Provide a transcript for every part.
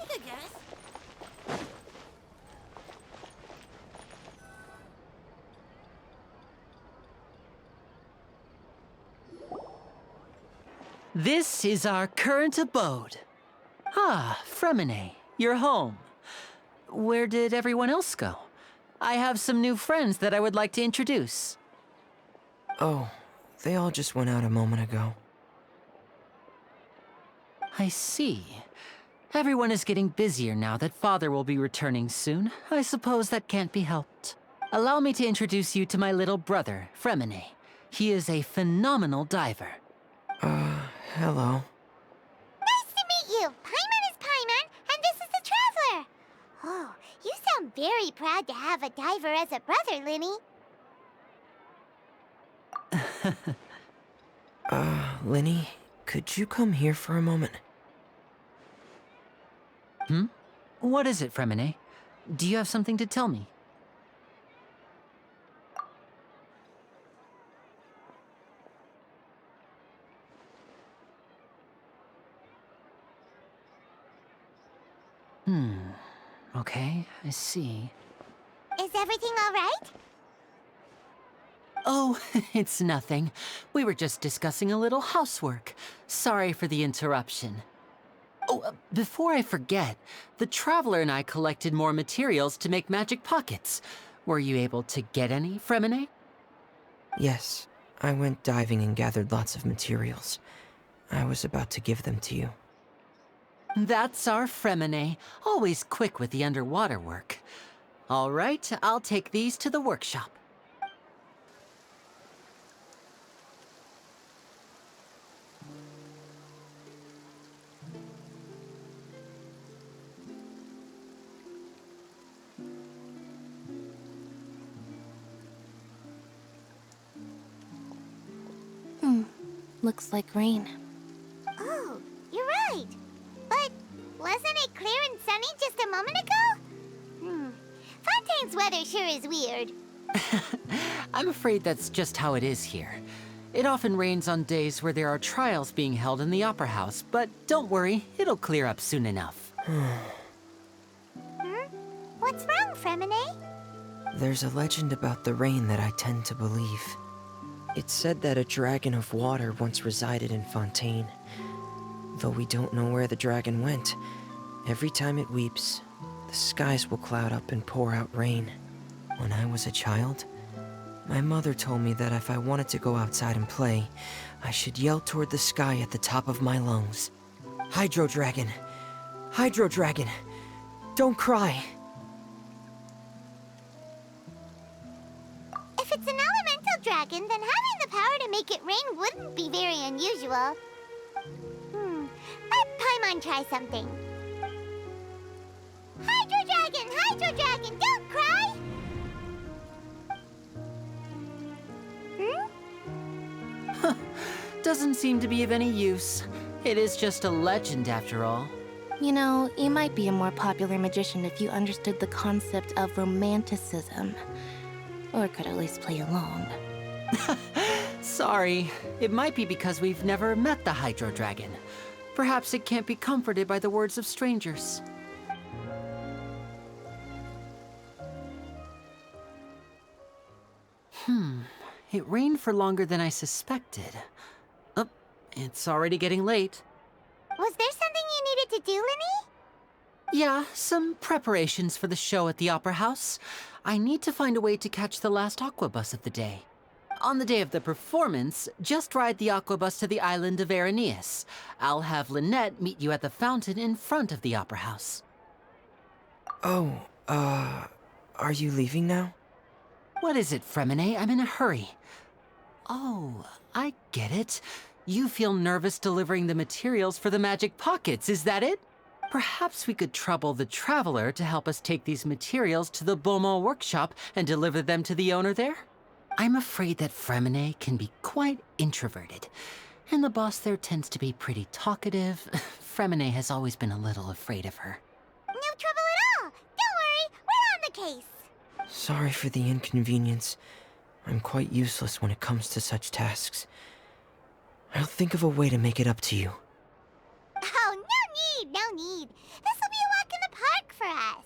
I guess. This is our current abode. Ah, Fremine, you're home. Where did everyone else go? I have some new friends that I would like to introduce. Oh, they all just went out a moment ago. I see. Everyone is getting busier now that Father will be returning soon. I suppose that can't be helped. Allow me to introduce you to my little brother, Fremine. He is a phenomenal diver. Hello. Nice to meet you! Paimon is Paimon, and this is the Traveler! Oh, you sound very proud to have a diver as a brother, Linny. Linny, could you come here for a moment? What is it, Fremine? Do you have something to tell me? Okay, I see. Is everything all right? Oh, it's nothing. We were just discussing a little housework. Sorry for the interruption. Oh, before I forget, the Traveler and I collected more materials to make magic pockets. Were you able to get any, Fremine? Yes, I went diving and gathered lots of materials. I was about to give them to you. That's our Fremine, always quick with the underwater work. All right, I'll take these to the workshop. Looks like rain. Oh, you're right. But wasn't it clear and sunny just a moment ago? Fontaine's weather sure is weird. I'm afraid that's just how it is here. It often rains on days where there are trials being held in the Opera House, but don't worry, it'll clear up soon enough. What's wrong, Fremine? There's a legend about the rain that I tend to believe. It's said that a dragon of water once resided in Fontaine. Though we don't know where the dragon went, every time it weeps, the skies will cloud up and pour out rain. When I was a child, my mother told me that if I wanted to go outside and play, I should yell toward the sky at the top of my lungs. Hydro Dragon! Hydro Dragon! Don't cry! If it's an elemental dragon, then having the power to make it rain wouldn't be very unusual. Let Paimon try something. Hydro Dragon, don't cry! Doesn't seem to be of any use. It is just a legend after all. You know, you might be a more popular magician if you understood the concept of romanticism. Or could at least play along. Sorry, it might be because we've never met the Hydro Dragon. Perhaps it can't be comforted by the words of strangers. It rained for longer than I suspected. Oh, it's already getting late. Was there something you needed to do, Linny? Yeah, some preparations for the show at the Opera House. I need to find a way to catch the last aqua bus of the day. On the day of the performance, just ride the aqua bus to the island of Aeneas. I'll have Lynette meet you at the fountain in front of the Opera House. Oh, are you leaving now? What is it, Fremine? I'm in a hurry. Oh, I get it. You feel nervous delivering the materials for the magic pockets, is that it? Perhaps we could trouble the Traveler to help us take these materials to the Beaumont workshop and deliver them to the owner there? I'm afraid that Fremine can be quite introverted, and the boss there tends to be pretty talkative. Fremine has always been a little afraid of her. No trouble at all. Don't worry, we're on the case. Sorry for the inconvenience. I'm quite useless when it comes to such tasks. I'll think of a way to make it up to you. Oh, no need. This will be a walk in the park for us.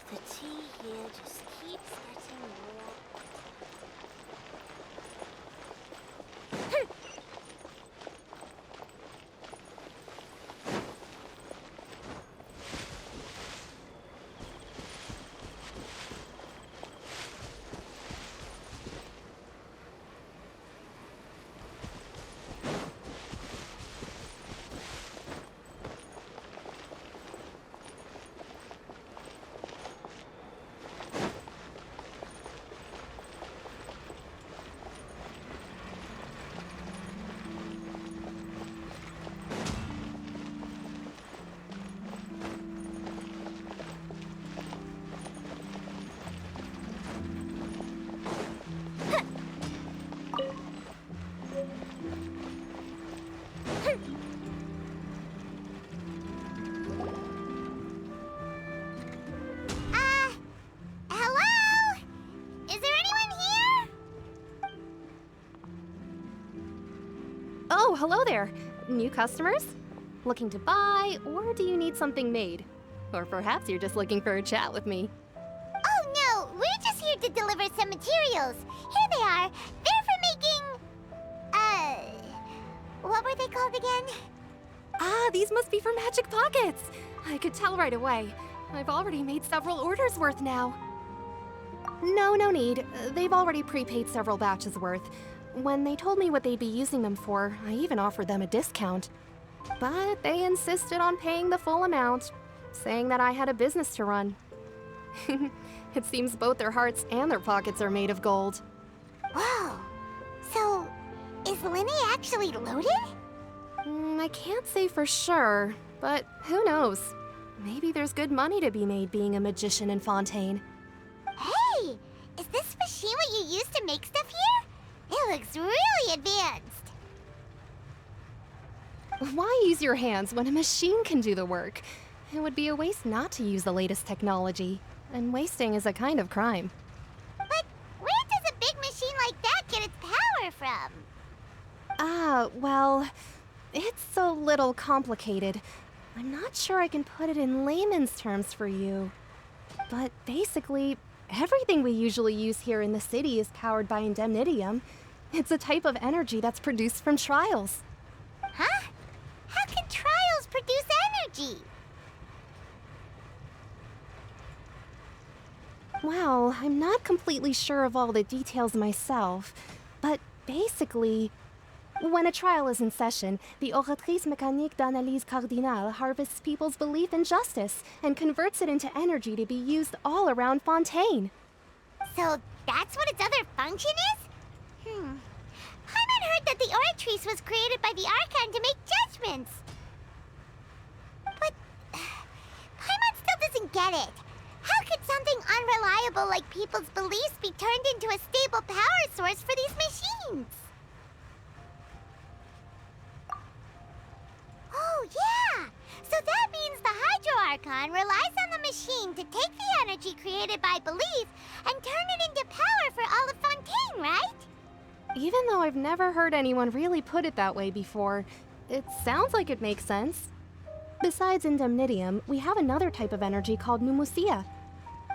The tea here just keeps getting more. hello there. New customers? Looking to buy, or do you need something made? Or perhaps you're just looking for a chat with me. Oh no, we're just here to deliver some materials. Here they are. They're for making... what were they called again? Ah, these must be for magic pockets. I could tell right away. I've already made several orders worth now. No need. They've already prepaid several batches worth. When they told me what they'd be using them for, I even offered them a discount. But they insisted on paying the full amount, saying that I had a business to run. It seems both their hearts and their pockets are made of gold. Whoa. So, is Linny actually loaded? I can't say for sure, but who knows? Maybe there's good money to be made being a magician in Fontaine. Hey! Is this machine what you use to make stuff here? It looks really advanced. Why use your hands when a machine can do the work? It would be a waste not to use the latest technology, and wasting is a kind of crime. But where does a big machine like that get its power from? Well, it's a little complicated. I'm not sure I can put it in layman's terms for you. But basically, everything we usually use here in the city is powered by indemnitium. It's a type of energy that's produced from trials. Huh? How can trials produce energy? Well, I'm not completely sure of all the details myself, but basically, when a trial is in session, the oratrice mécanique d'analyse cardinale harvests people's belief in justice and converts it into energy to be used all around Fontaine. So that's what its other function is? Paimon heard that the oratrice was created by the Archon to make judgments. But Paimon still doesn't get it. How could something unreliable like people's beliefs be turned into a stable power source for these machines? Oh, yeah! So that means the Hydro Archon relies on the machine to take the energy created by belief and turn it into power for all of Fontaine, right? Even though I've never heard anyone really put it that way before, it sounds like it makes sense. Besides indemnitium, we have another type of energy called pneumosia.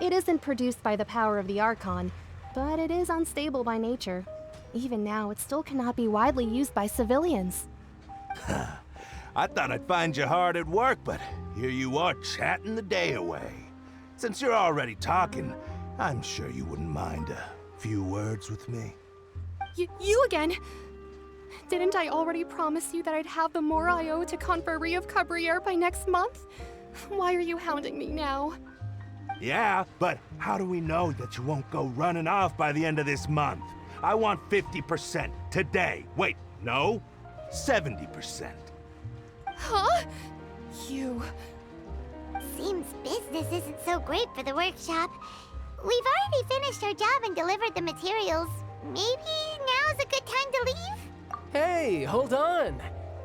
It isn't produced by the power of the Archon, but it is unstable by nature. Even now, it still cannot be widely used by civilians. I thought I'd find you hard at work, but here you are chatting the day away. Since you're already talking, I'm sure you wouldn't mind a few words with me. You again? Didn't I already promise you that I'd have the more I owe to Confrérie of Cabriere by next month? Why are you hounding me now? Yeah, but how do we know that you won't go running off by the end of this month? I want 50% today. Wait, no, 70%. Huh? You... Seems business isn't so great for the workshop. We've already finished our job and delivered the materials. Maybe now's a good time to leave? Hey, hold on.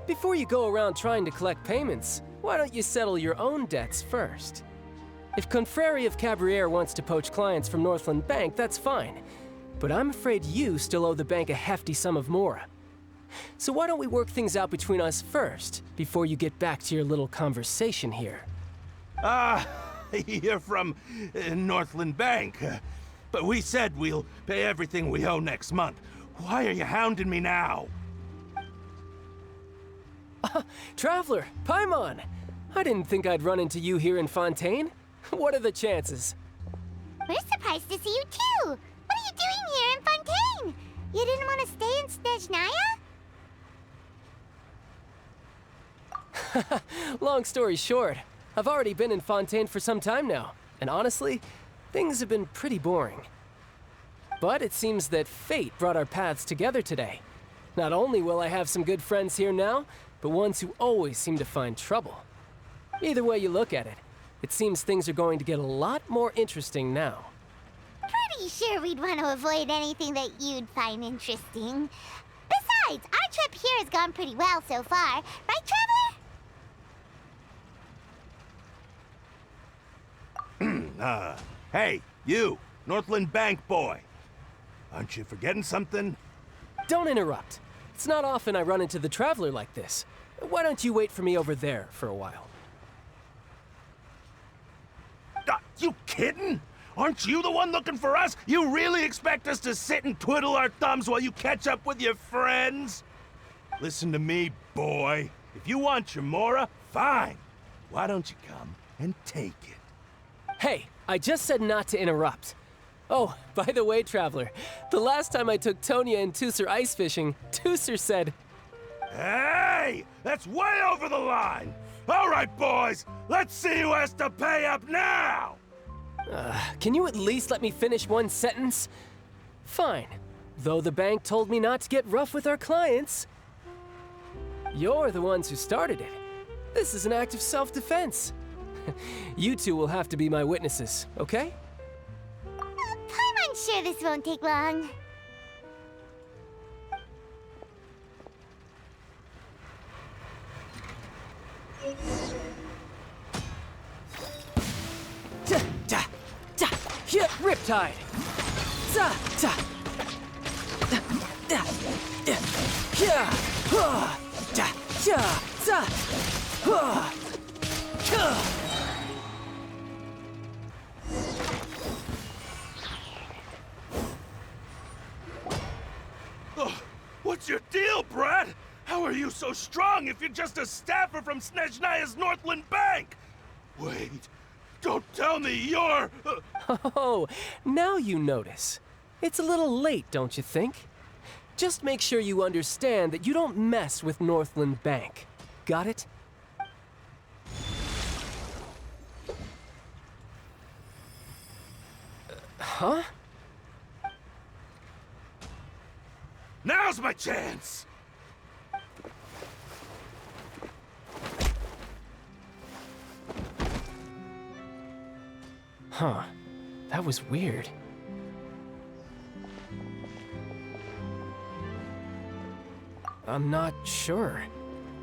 Before you go around trying to collect payments, why don't you settle your own debts first? If Confrérie of Cabriere wants to poach clients from Northland Bank, that's fine. But I'm afraid you still owe the bank a hefty sum of mora. So why don't we work things out between us first, before you get back to your little conversation here? You're from Northland Bank. But we said we'll pay everything we owe next month. Why are you hounding me now? Traveler, Paimon! I didn't think I'd run into you here in Fontaine. What are the chances? We're surprised to see you too! What are you doing here in Fontaine? You didn't want to stay in Snezhnaya? Long story short, I've already been in Fontaine for some time now, and honestly, things have been pretty boring. But it seems that fate brought our paths together today. Not only will I have some good friends here now, but ones who always seem to find trouble. Either way you look at it, it seems things are going to get a lot more interesting now. Pretty sure we'd want to avoid anything that you'd find interesting. Besides, our trip here has gone pretty well so far. Right, Traveler? Hey, you, Northland Bank boy. Aren't you forgetting something? Don't interrupt. It's not often I run into the Traveler like this. Why don't you wait for me over there for a while? You kidding? Aren't you the one looking for us? You really expect us to sit and twiddle our thumbs while you catch up with your friends? Listen to me, boy. If you want your Mora, fine. Why don't you come and take it? Hey, I just said not to interrupt. Oh, by the way, Traveler, the last time I took Tonya and Tooser ice fishing, Tooser said, Hey! That's way over the line! All right, boys, let's see who has to pay up now! Can you at least let me finish one sentence? Fine. Though the bank told me not to get rough with our clients. You're the ones who started it. This is an act of self-defense. You two will have to be my witnesses, okay? I'm sure this won't take long. Riptide! Za! Za! Da! Da! Da! Yeah! Ha! Da! Ja! Za! Ha! Ka! What's your deal, Brad? How are you so strong if you're just a staffer from Snezhnaya's Northland Bank? Wait, don't tell me you're... Oh, now you notice. It's a little late, don't you think? Just make sure you understand that you don't mess with Northland Bank. Got it? Huh? Now's my chance! Huh. That was weird. I'm not sure.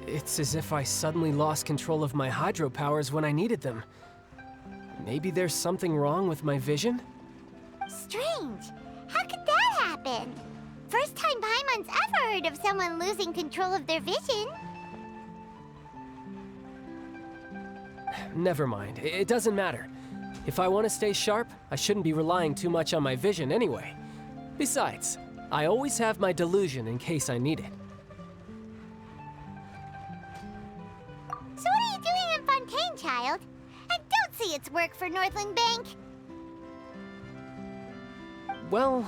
It's as if I suddenly lost control of my hydro powers when I needed them. Maybe there's something wrong with my vision? Strange. How could that happen? First time Paimon's ever heard of someone losing control of their vision. Never mind. It doesn't matter. If I want to stay sharp, I shouldn't be relying too much on my vision anyway. Besides, I always have my delusion in case I need it. So what are you doing in Fontaine, child? I don't see its work for Northland Bank. Well,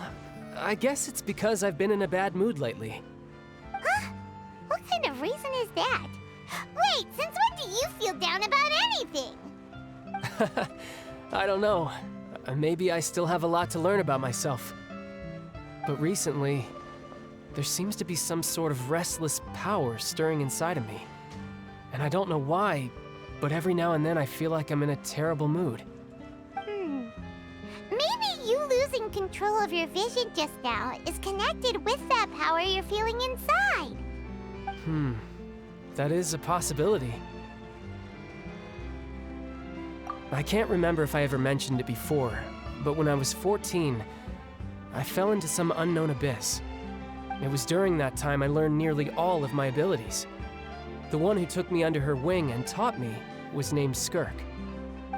I guess it's because I've been in a bad mood lately. Huh? What kind of reason is that? Wait, since when do you feel down about anything? I don't know. Maybe I still have a lot to learn about myself. But recently, there seems to be some sort of restless power stirring inside of me. And I don't know why, but every now and then I feel like I'm in a terrible mood. Maybe you losing control of your vision just now is connected with that power you're feeling inside. That is a possibility. I can't remember if I ever mentioned it before, but when I was 14, I fell into some unknown abyss. It was during that time I learned nearly all of my abilities. The one who took me under her wing and taught me was named Skirk.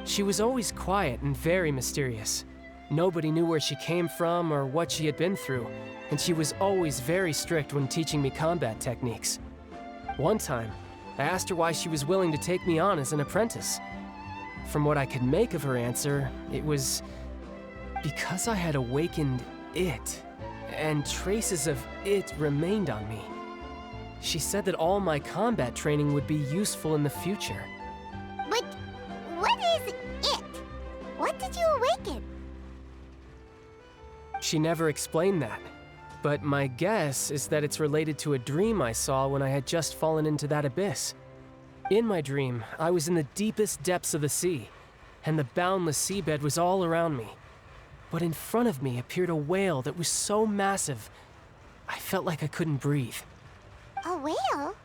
She was always quiet and very mysterious. Nobody knew where she came from or what she had been through, and she was always very strict when teaching me combat techniques. One time, I asked her why she was willing to take me on as an apprentice. From what I could make of her answer, it was because I had awakened it, and traces of it remained on me. She said that all my combat training would be useful in the future. But what is it? What did you awaken? She never explained that, but my guess is that it's related to a dream I saw when I had just fallen into that abyss. In my dream, I was in the deepest depths of the sea, and the boundless seabed was all around me. But in front of me appeared a whale that was so massive, I felt like I couldn't breathe. A whale?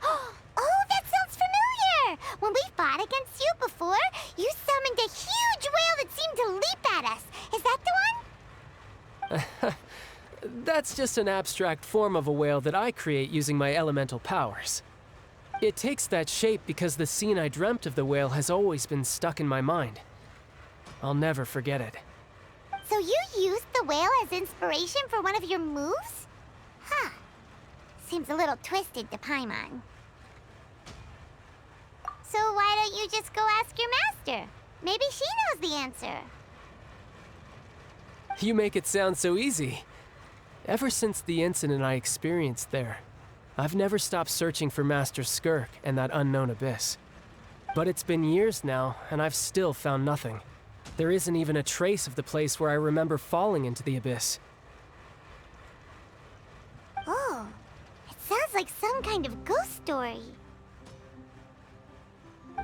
Oh, that sounds familiar! When we fought against you before, you summoned a huge whale that seemed to leap at us. Is that the one? That's just an abstract form of a whale that I create using my elemental powers. It takes that shape because the scene I dreamt of the whale has always been stuck in my mind. I'll never forget it. So you used the whale as inspiration for one of your moves? Huh. Seems a little twisted to Paimon. So why don't you just go ask your master? Maybe she knows the answer. You make it sound so easy. Ever since the incident I experienced there, I've never stopped searching for Master Skirk and that unknown abyss. But it's been years now, and I've still found nothing. There isn't even a trace of the place where I remember falling into the abyss. Oh, it sounds like some kind of ghost story.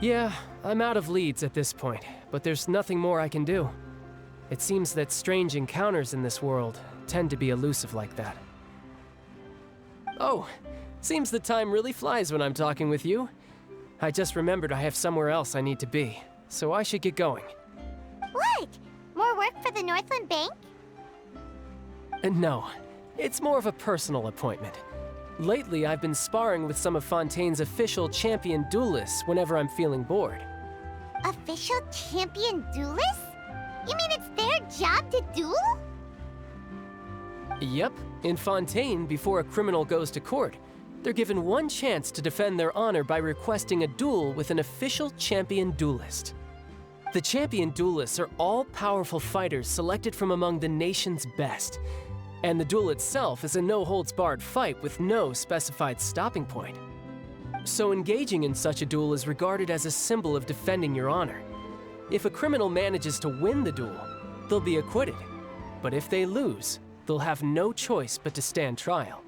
Yeah, I'm out of leads at this point, but there's nothing more I can do. It seems that strange encounters in this world tend to be elusive like that. Oh, seems the time really flies when I'm talking with you. I just remembered I have somewhere else I need to be, so I should get going. What? More work for the Northland Bank? No, it's more of a personal appointment. Lately, I've been sparring with some of Fontaine's official champion duelists whenever I'm feeling bored. Official champion duelists? You mean it's their job to duel? Yep, in Fontaine, before a criminal goes to court, they're given one chance to defend their honor by requesting a duel with an official champion duelist. The champion duelists are all-powerful fighters selected from among the nation's best, and the duel itself is a no-holds-barred fight with no specified stopping point. So engaging in such a duel is regarded as a symbol of defending your honor. If a criminal manages to win the duel, they'll be acquitted. But if they lose, they'll have no choice but to stand trial.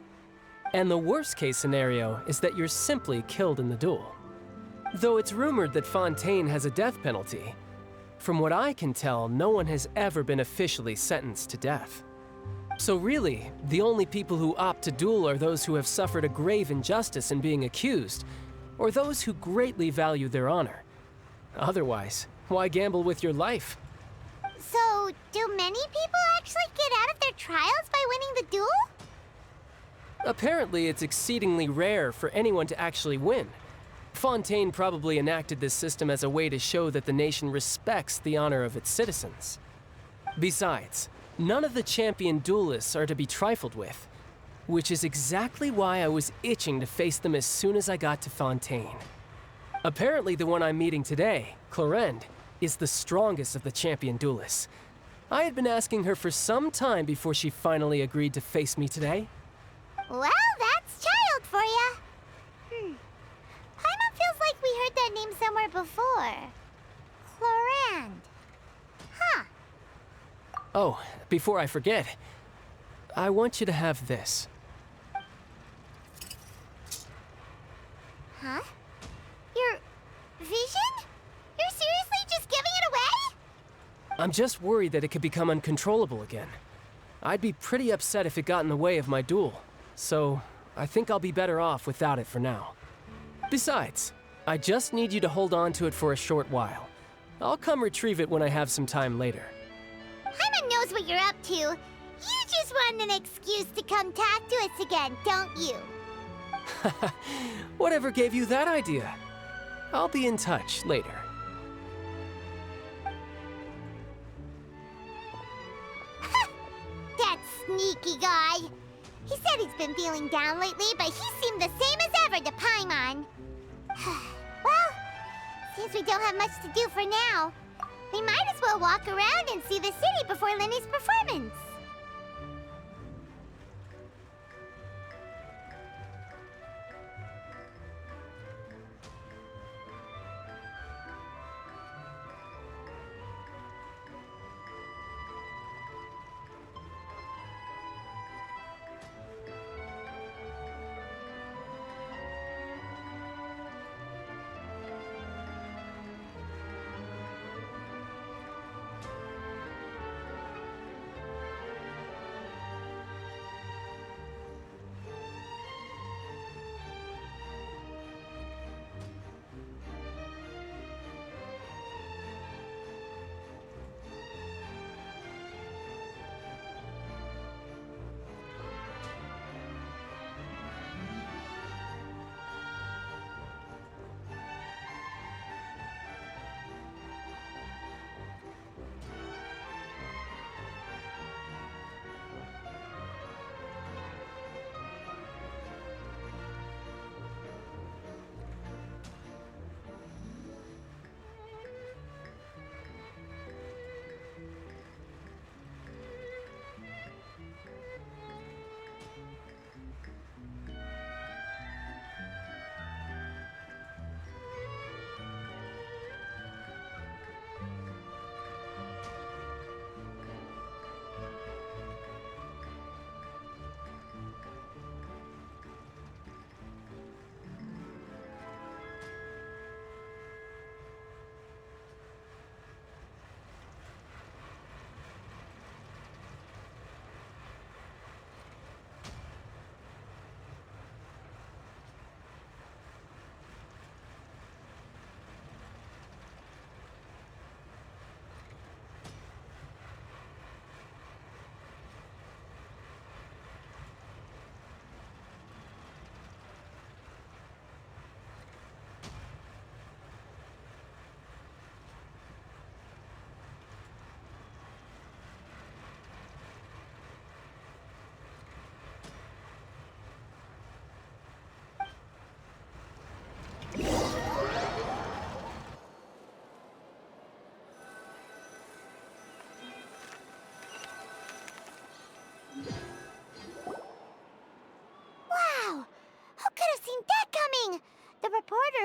And the worst-case scenario is that you're simply killed in the duel. Though it's rumored that Fontaine has a death penalty, from what I can tell, no one has ever been officially sentenced to death. So really, the only people who opt to duel are those who have suffered a grave injustice in being accused, or those who greatly value their honor. Otherwise, why gamble with your life? So, do many people actually get out of their trials by winning the duel? Apparently, it's exceedingly rare for anyone to actually win. Fontaine probably enacted this system as a way to show that the nation respects the honor of its citizens. Besides, none of the champion duelists are to be trifled with, which is exactly why I was itching to face them as soon as I got to Fontaine. Apparently, the one I'm meeting today, Clorinde, is the strongest of the champion duelists. I had been asking her for some time before she finally agreed to face me today. Well, that's child for ya. Paimon feels like we heard that name somewhere before. Clorinde. Huh. Oh, before I forget, I want you to have this. Huh? Your vision? You're seriously just giving it away? I'm just worried that it could become uncontrollable again. I'd be pretty upset if it got in the way of my duel, so I think I'll be better off without it for now. Besides, I just need you to hold on to it for a short while. I'll come retrieve it when I have some time later. Paimon knows what you're up to. You just want an excuse to come talk to us again, don't you? Whatever gave you that idea? I'll be in touch later. That sneaky guy. He said he's been feeling down lately, but he seemed the same as ever to Paimon. Well, since we don't have much to do for now, we might as well walk around and see the city before Lenny's performance.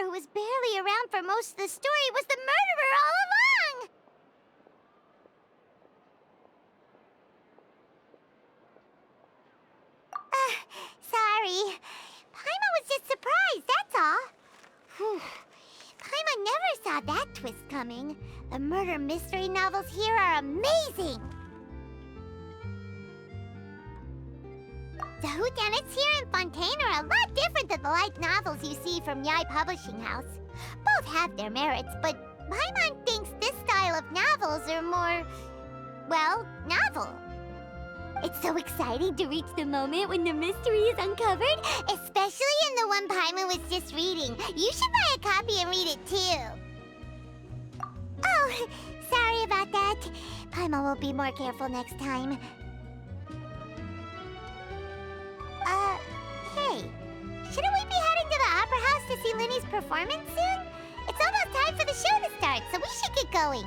who was barely around for most of the story was the murderer all along! Sorry. Paimon was just surprised, that's all. Whew. Paimon never saw that twist coming. The murder mystery novels here are amazing! The whodunits here in Fontaine are a lot different than the light novels you see from Yai Publishing House. Both have their merits, but Paimon thinks this style of novels are more, well, novel. It's so exciting to reach the moment when the mystery is uncovered, especially in the one Paimon was just reading. You should buy a copy and read it too. Oh, sorry about that. Paimon will be more careful next time. Hey, shouldn't we be heading to the Opera House to see Linny's performance soon? It's almost time for the show to start, so we should get going.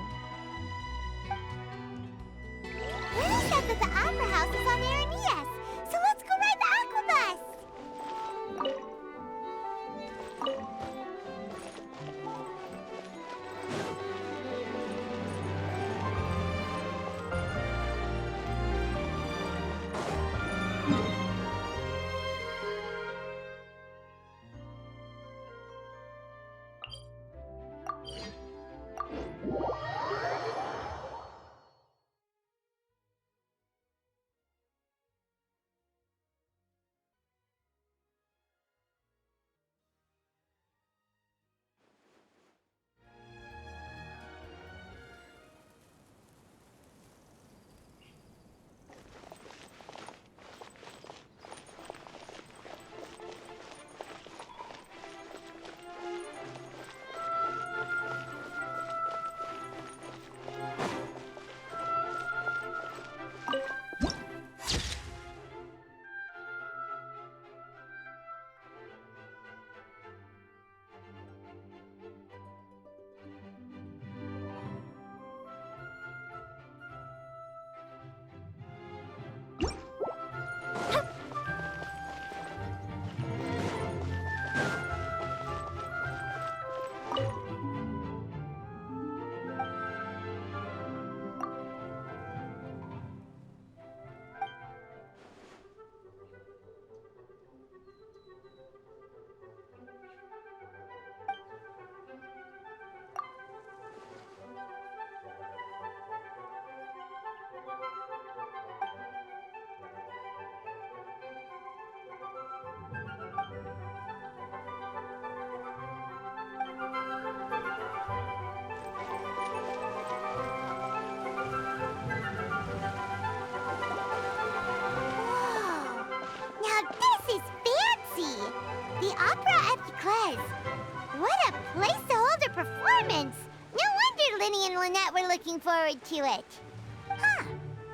Linny said that the Opera House is on Aranias, so let's go ride the Aquabus! Looking forward to it. Huh.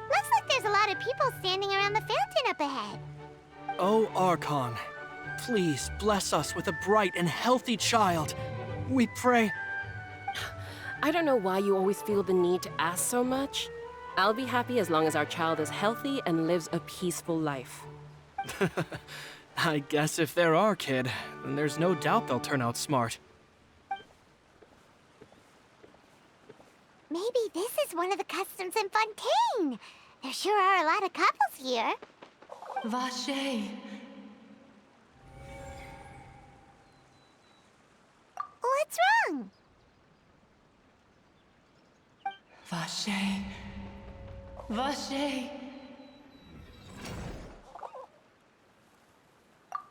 Looks like there's a lot of people standing around the fountain up ahead. Oh, Archon, please bless us with a bright and healthy child. We pray. I don't know why you always feel the need to ask so much. I'll be happy as long as our child is healthy and lives a peaceful life. I guess if they're our kid, then there's no doubt they'll turn out smart. Maybe this is one of the customs in Fontaine. There sure are a lot of couples here. Vache. What's wrong? Vache. Vache.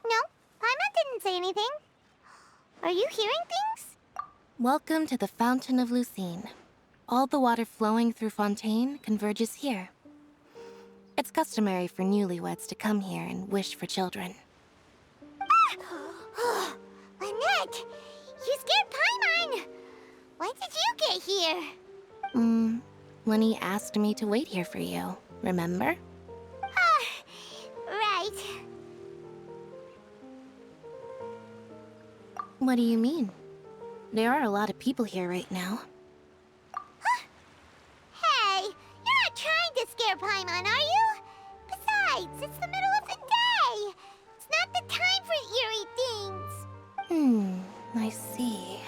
No, Paimon didn't say anything. Are you hearing things? Welcome to the Fountain of Lucine. All the water flowing through Fontaine converges here. It's customary for newlyweds to come here and wish for children. Lynette! You scared Paimon! When did you get here? Lenny asked me to wait here for you, remember? Right. What do you mean? There are a lot of people here right now. Hey, you're not trying to scare Paimon, are you? Besides, it's the middle of the day. It's not the time for eerie things. I see. see.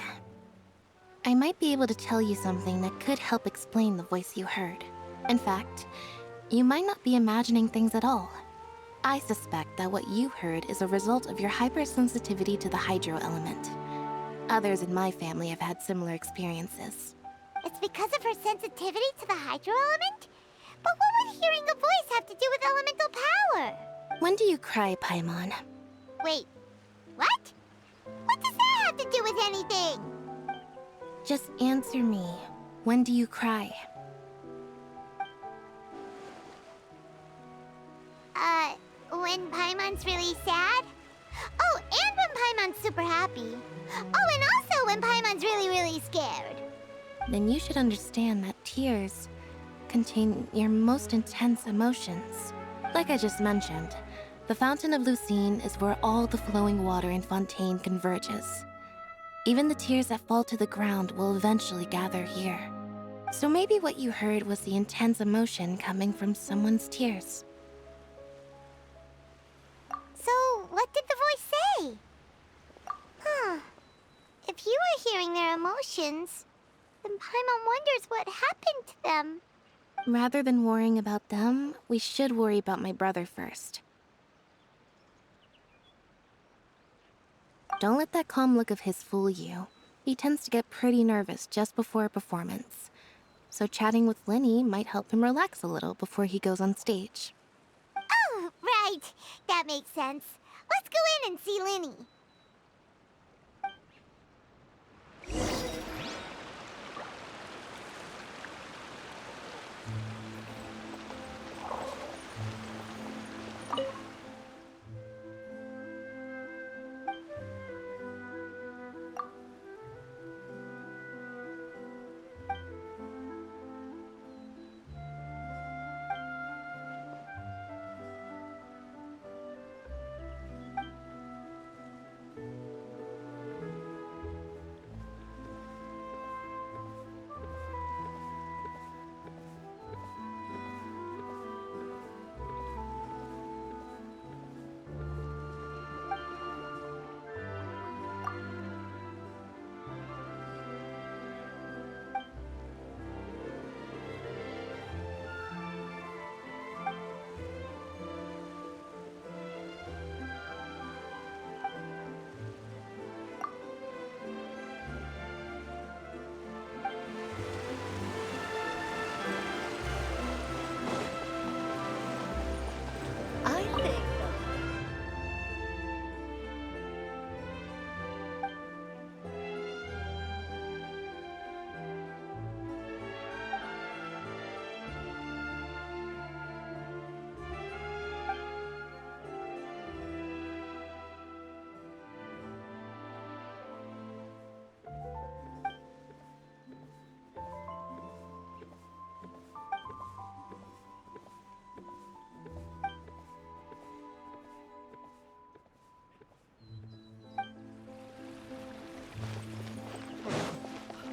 I might be able to tell you something that could help explain the voice you heard. In fact, you might not be imagining things at all. I suspect that what you heard is a result of your hypersensitivity to the hydro element. Others in my family have had similar experiences. It's because of her sensitivity to the hydro element? But what would hearing a voice have to do with elemental power? When do you cry, Paimon? Wait, what? What does that have to do with anything? Just answer me. When do you cry? When Paimon's really sad? Oh, and when Paimon's super happy. Oh, and also when Paimon's really, really scared. Then you should understand that tears contain your most intense emotions. Like I just mentioned, the Fountain of Lucine is where all the flowing water in Fontaine converges. Even the tears that fall to the ground will eventually gather here. So maybe what you heard was the intense emotion coming from someone's tears. So, what did the voice say? Huh. If you were hearing their emotions, then Paimon wonders what happened to them. Rather than worrying about them, we should worry about my brother first. Don't let that calm look of his fool you. He tends to get pretty nervous just before a performance. So chatting with Linny might help him relax a little before he goes on stage. Oh, right. That makes sense. Let's go in and see Linny.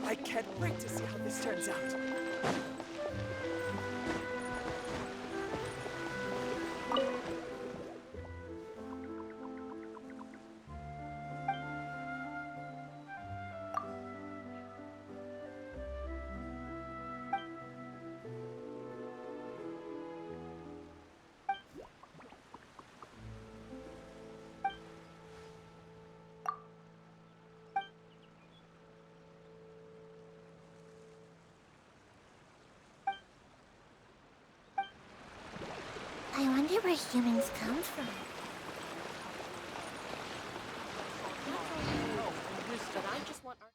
I can't wait to see how this turns out. I wonder where humans come from. But I just want our...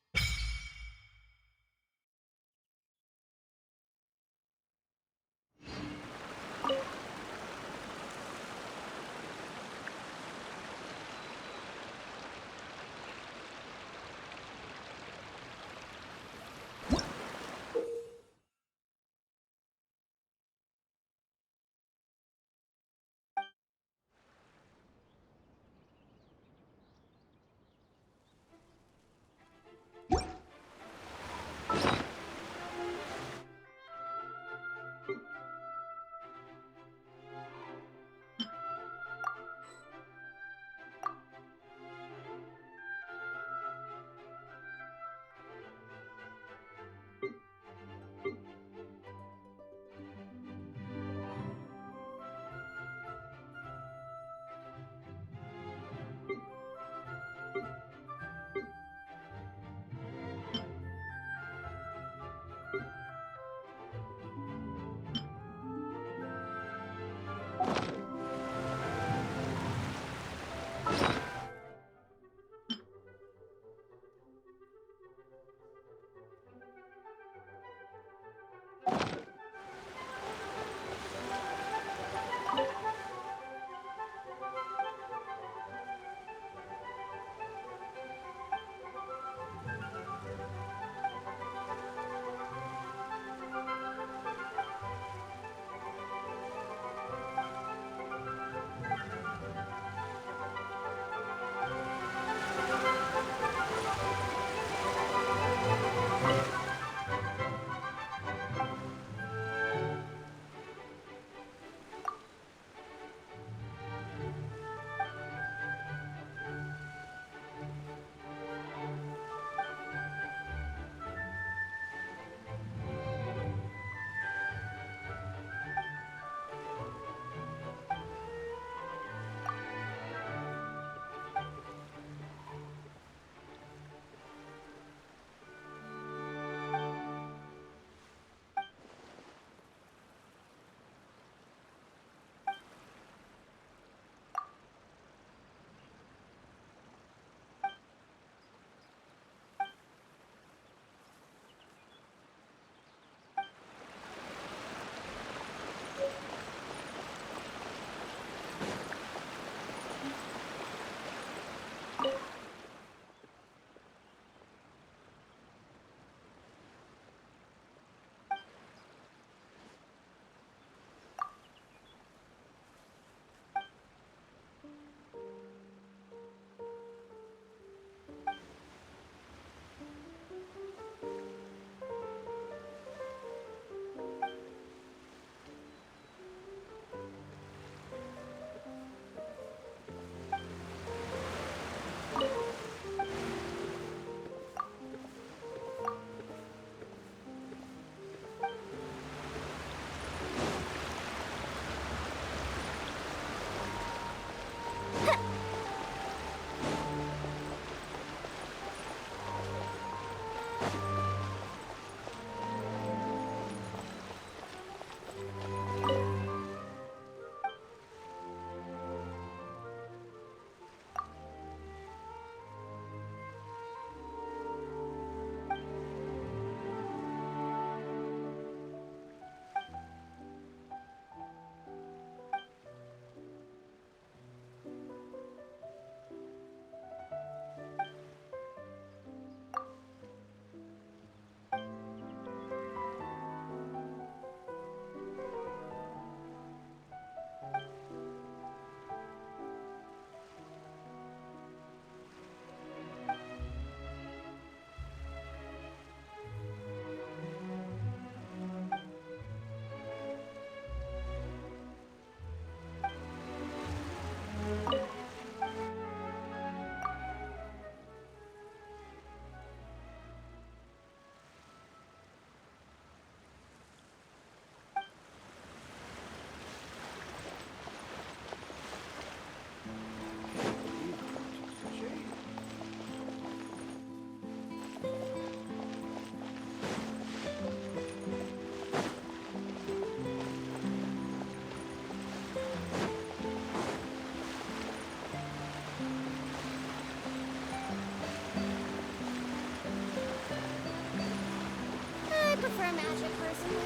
for magic personally.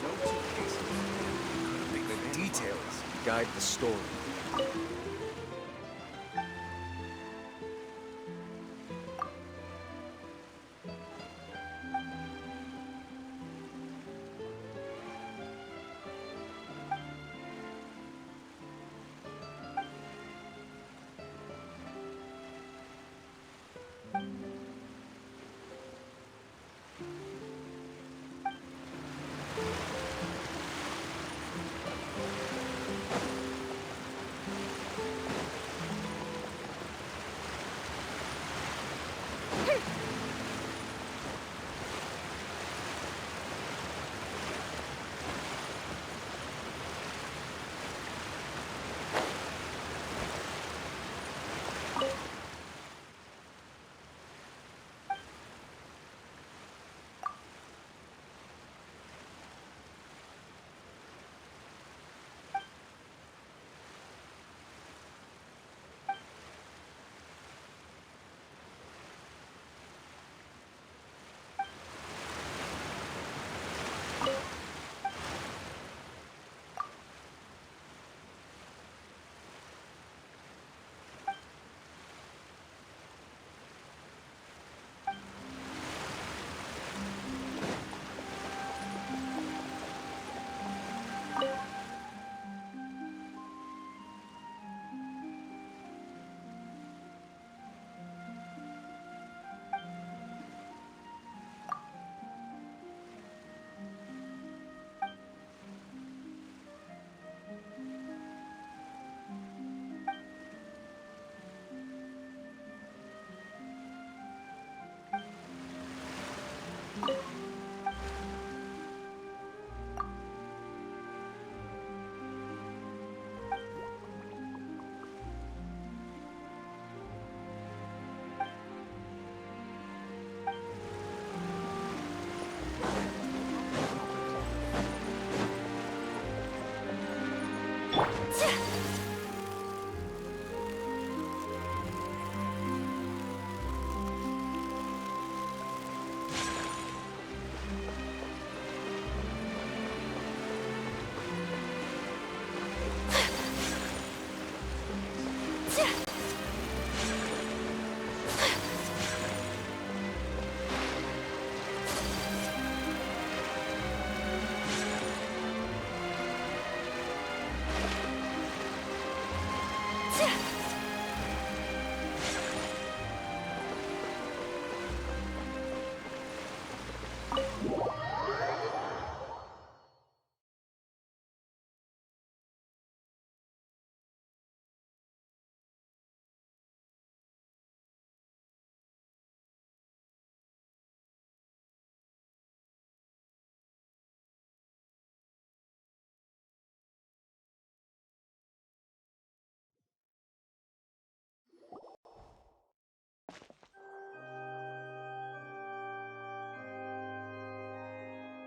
No two cases. The details guide the story.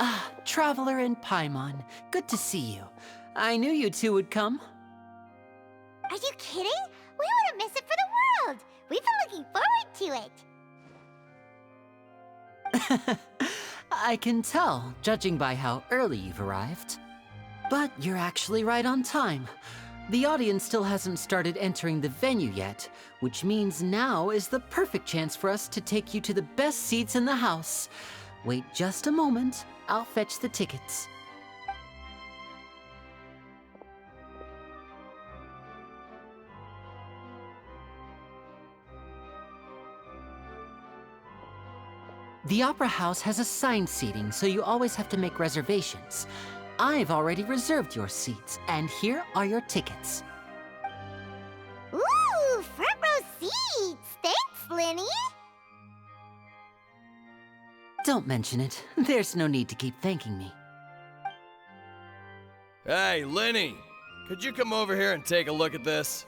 Ah, Traveler and Paimon. Good to see you. I knew you two would come. Are you kidding? We wouldn't miss it for the world! We've been looking forward to it! I can tell, judging by how early you've arrived. But you're actually right on time. The audience still hasn't started entering the venue yet, which means now is the perfect chance for us to take you to the best seats in the house. Wait just a moment, I'll fetch the tickets. The Opera House has assigned seating, so you always have to make reservations. I've already reserved your seats, and here are your tickets. Ooh, front row seats. Thanks, Linny. Don't mention it. There's no need to keep thanking me. Hey, Lenny! Could you come over here and take a look at this?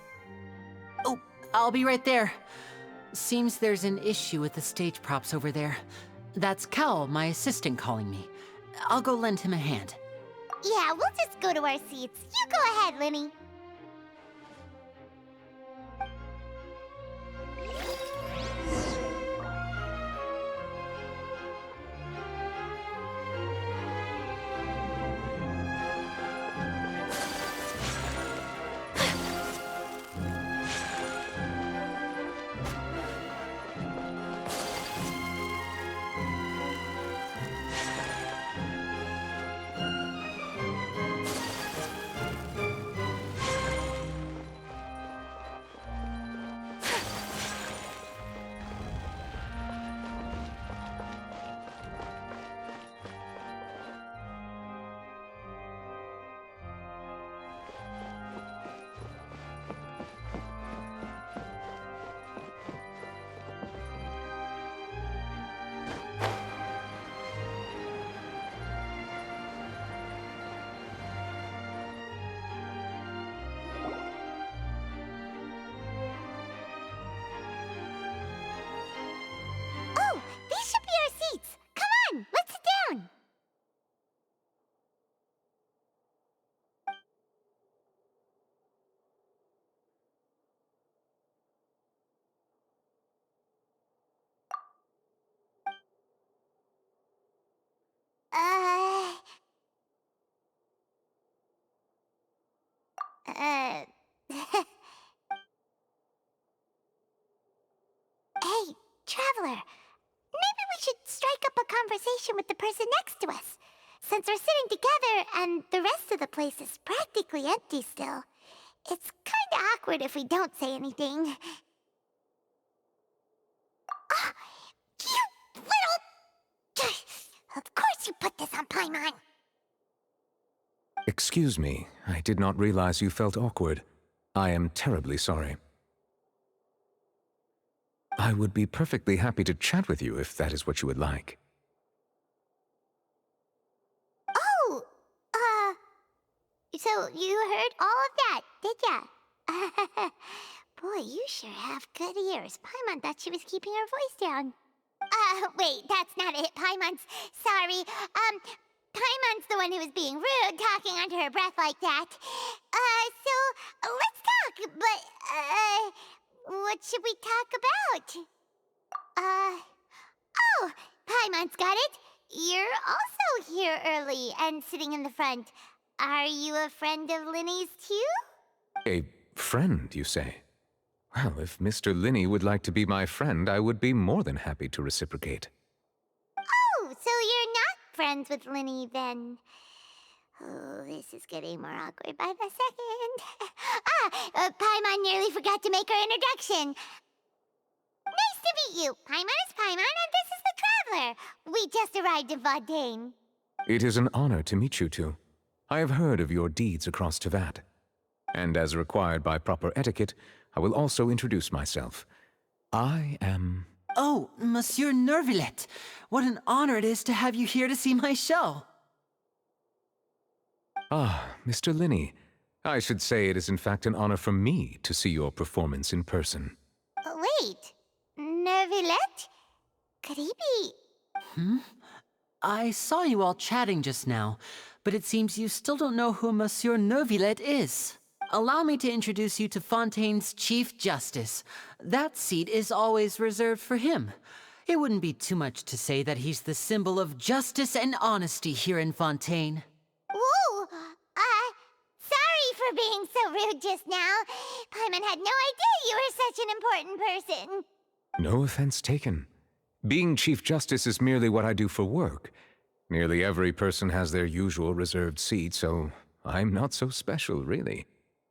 Oh, I'll be right there. Seems there's an issue with the stage props over there. That's Cal, my assistant, calling me. I'll go lend him a hand. Yeah, we'll just go to our seats. You go ahead, Linny. Oh, these should be our seats. Come on, let's sit down. Uh... Uh... Hey, Traveler. Maybe we should strike up a conversation with the person next to us. Since we're sitting together and the rest of the place is practically empty still, it's kinda awkward if we don't say anything. Ah, you little... Of course you put this on Paimon. Excuse me, I did not realize you felt awkward. I am terribly sorry. I would be perfectly happy to chat with you if that is what you would like. Oh, so you heard all of that, did ya? Boy, you sure have good ears. Paimon thought she was keeping her voice down. Wait, that's not it, Paimon's... Sorry, Paimon's the one who was being rude, talking under her breath like that. So, let's talk, but, what should we talk about? Oh, Paimon's got it. You're also here early and sitting in the front. Are you a friend of Linny's too? A friend, you say? Well, if Mr. Linny would like to be my friend, I would be more than happy to reciprocate. Oh, so you're not friends with Linny then? Oh, this is getting more awkward by the second. Paimon nearly forgot to make her introduction. Nice to meet you. Paimon is Paimon, and this is the Traveler. We just arrived in Fontaine. It is an honor to meet you two. I have heard of your deeds across Tevat. And as required by proper etiquette, I will also introduce myself. I am... Oh, Monsieur Neuvillette. What an honor it is to have you here to see my show. Ah, Mr. Linny. I should say it is in fact an honor for me to see your performance in person. Wait, Neuvillette? Could he be... I saw you all chatting just now, but it seems you still don't know who Monsieur Neuvillette is. Allow me to introduce you to Fontaine's Chief Justice. That seat is always reserved for him. It wouldn't be too much to say that he's the symbol of justice and honesty here in Fontaine. Whoa! Sorry for being so rude just now. Paimon had no idea you were such an important person. No offense taken. Being Chief Justice is merely what I do for work. Nearly every person has their usual reserved seat, so I'm not so special, really.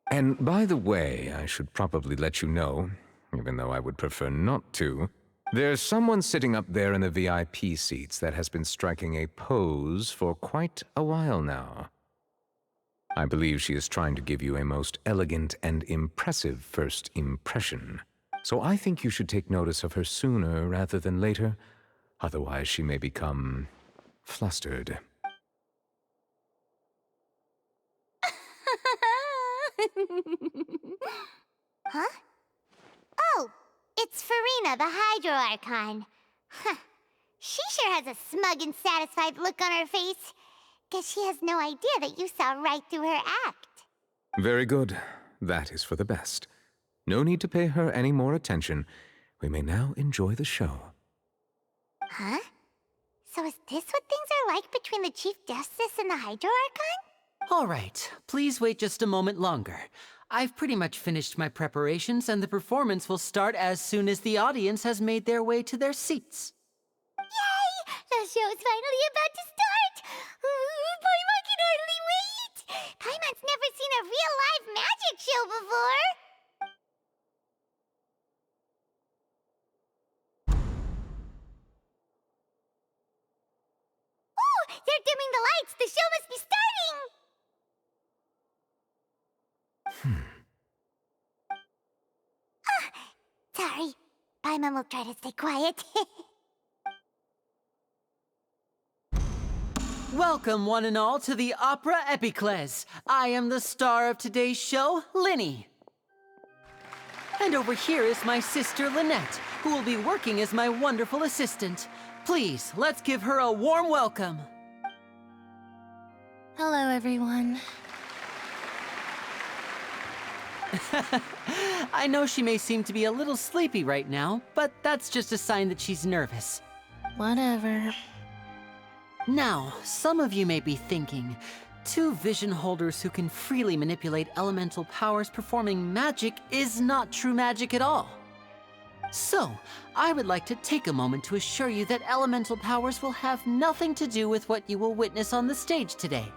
And by the way, I should probably let you know, even though I would prefer not to, there's someone sitting up there in the VIP seats that has been striking a pose for quite a while now. I believe she is trying to give you a most elegant and impressive first impression. So I think you should take notice of her sooner rather than later. Otherwise, she may become flustered. Huh? Oh, it's Farina, the Hydro Archon. Huh. She sure has a smug and satisfied look on her face. Guess she has no idea that you saw right through her act. Very good. That is for the best. No need to pay her any more attention. We may now enjoy the show. Huh? So is this what things are like between the Chief Justice and the Hydro Archon? All right, please wait just a moment longer. I've pretty much finished my preparations, and the performance will start as soon as the audience has made their way to their seats. Yay! The show's finally about to start! Paimon can hardly wait! Paimon's never seen a real live magic show before! Oh! They're dimming the lights! The show must be starting! Sorry. Paimon will try to stay quiet. Welcome, one and all, to the Opera Epiclese. I am the star of today's show, Linny. And over here is my sister, Lynette, who will be working as my wonderful assistant. Please, let's give her a warm welcome. Hello, everyone. I know she may seem to be a little sleepy right now, but that's just a sign that she's nervous. Whatever. Now, some of you may be thinking, two vision holders who can freely manipulate elemental powers performing magic is not true magic at all. So, I would like to take a moment to assure you that elemental powers will have nothing to do with what you will witness on the stage today.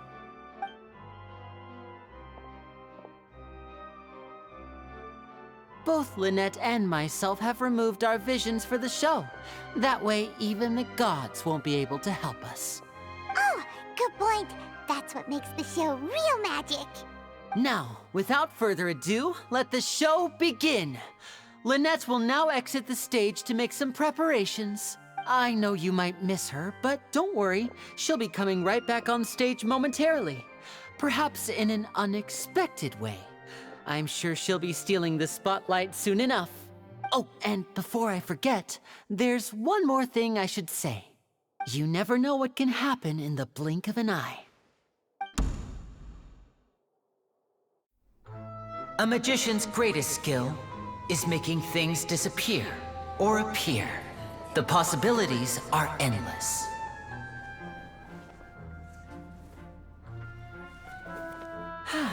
Both Lynette and myself have removed our visions for the show. That way, even the gods won't be able to help us. Oh, good point. That's what makes the show real magic. Now, without further ado, let the show begin. Lynette will now exit the stage to make some preparations. I know you might miss her, but don't worry. She'll be coming right back on stage momentarily. Perhaps in an unexpected way. I'm sure she'll be stealing the spotlight soon enough. Oh, and before I forget, there's one more thing I should say. You never know what can happen in the blink of an eye. A magician's greatest skill is making things disappear or appear. The possibilities are endless. Huh?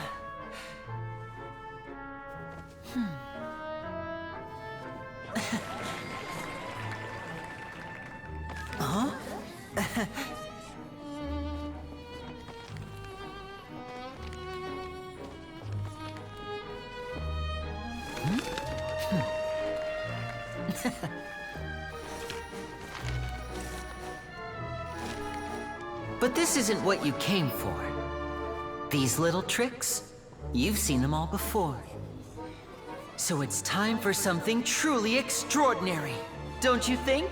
But this isn't what you came for. These little tricks, you've seen them all before. So it's time for something truly extraordinary, don't you think?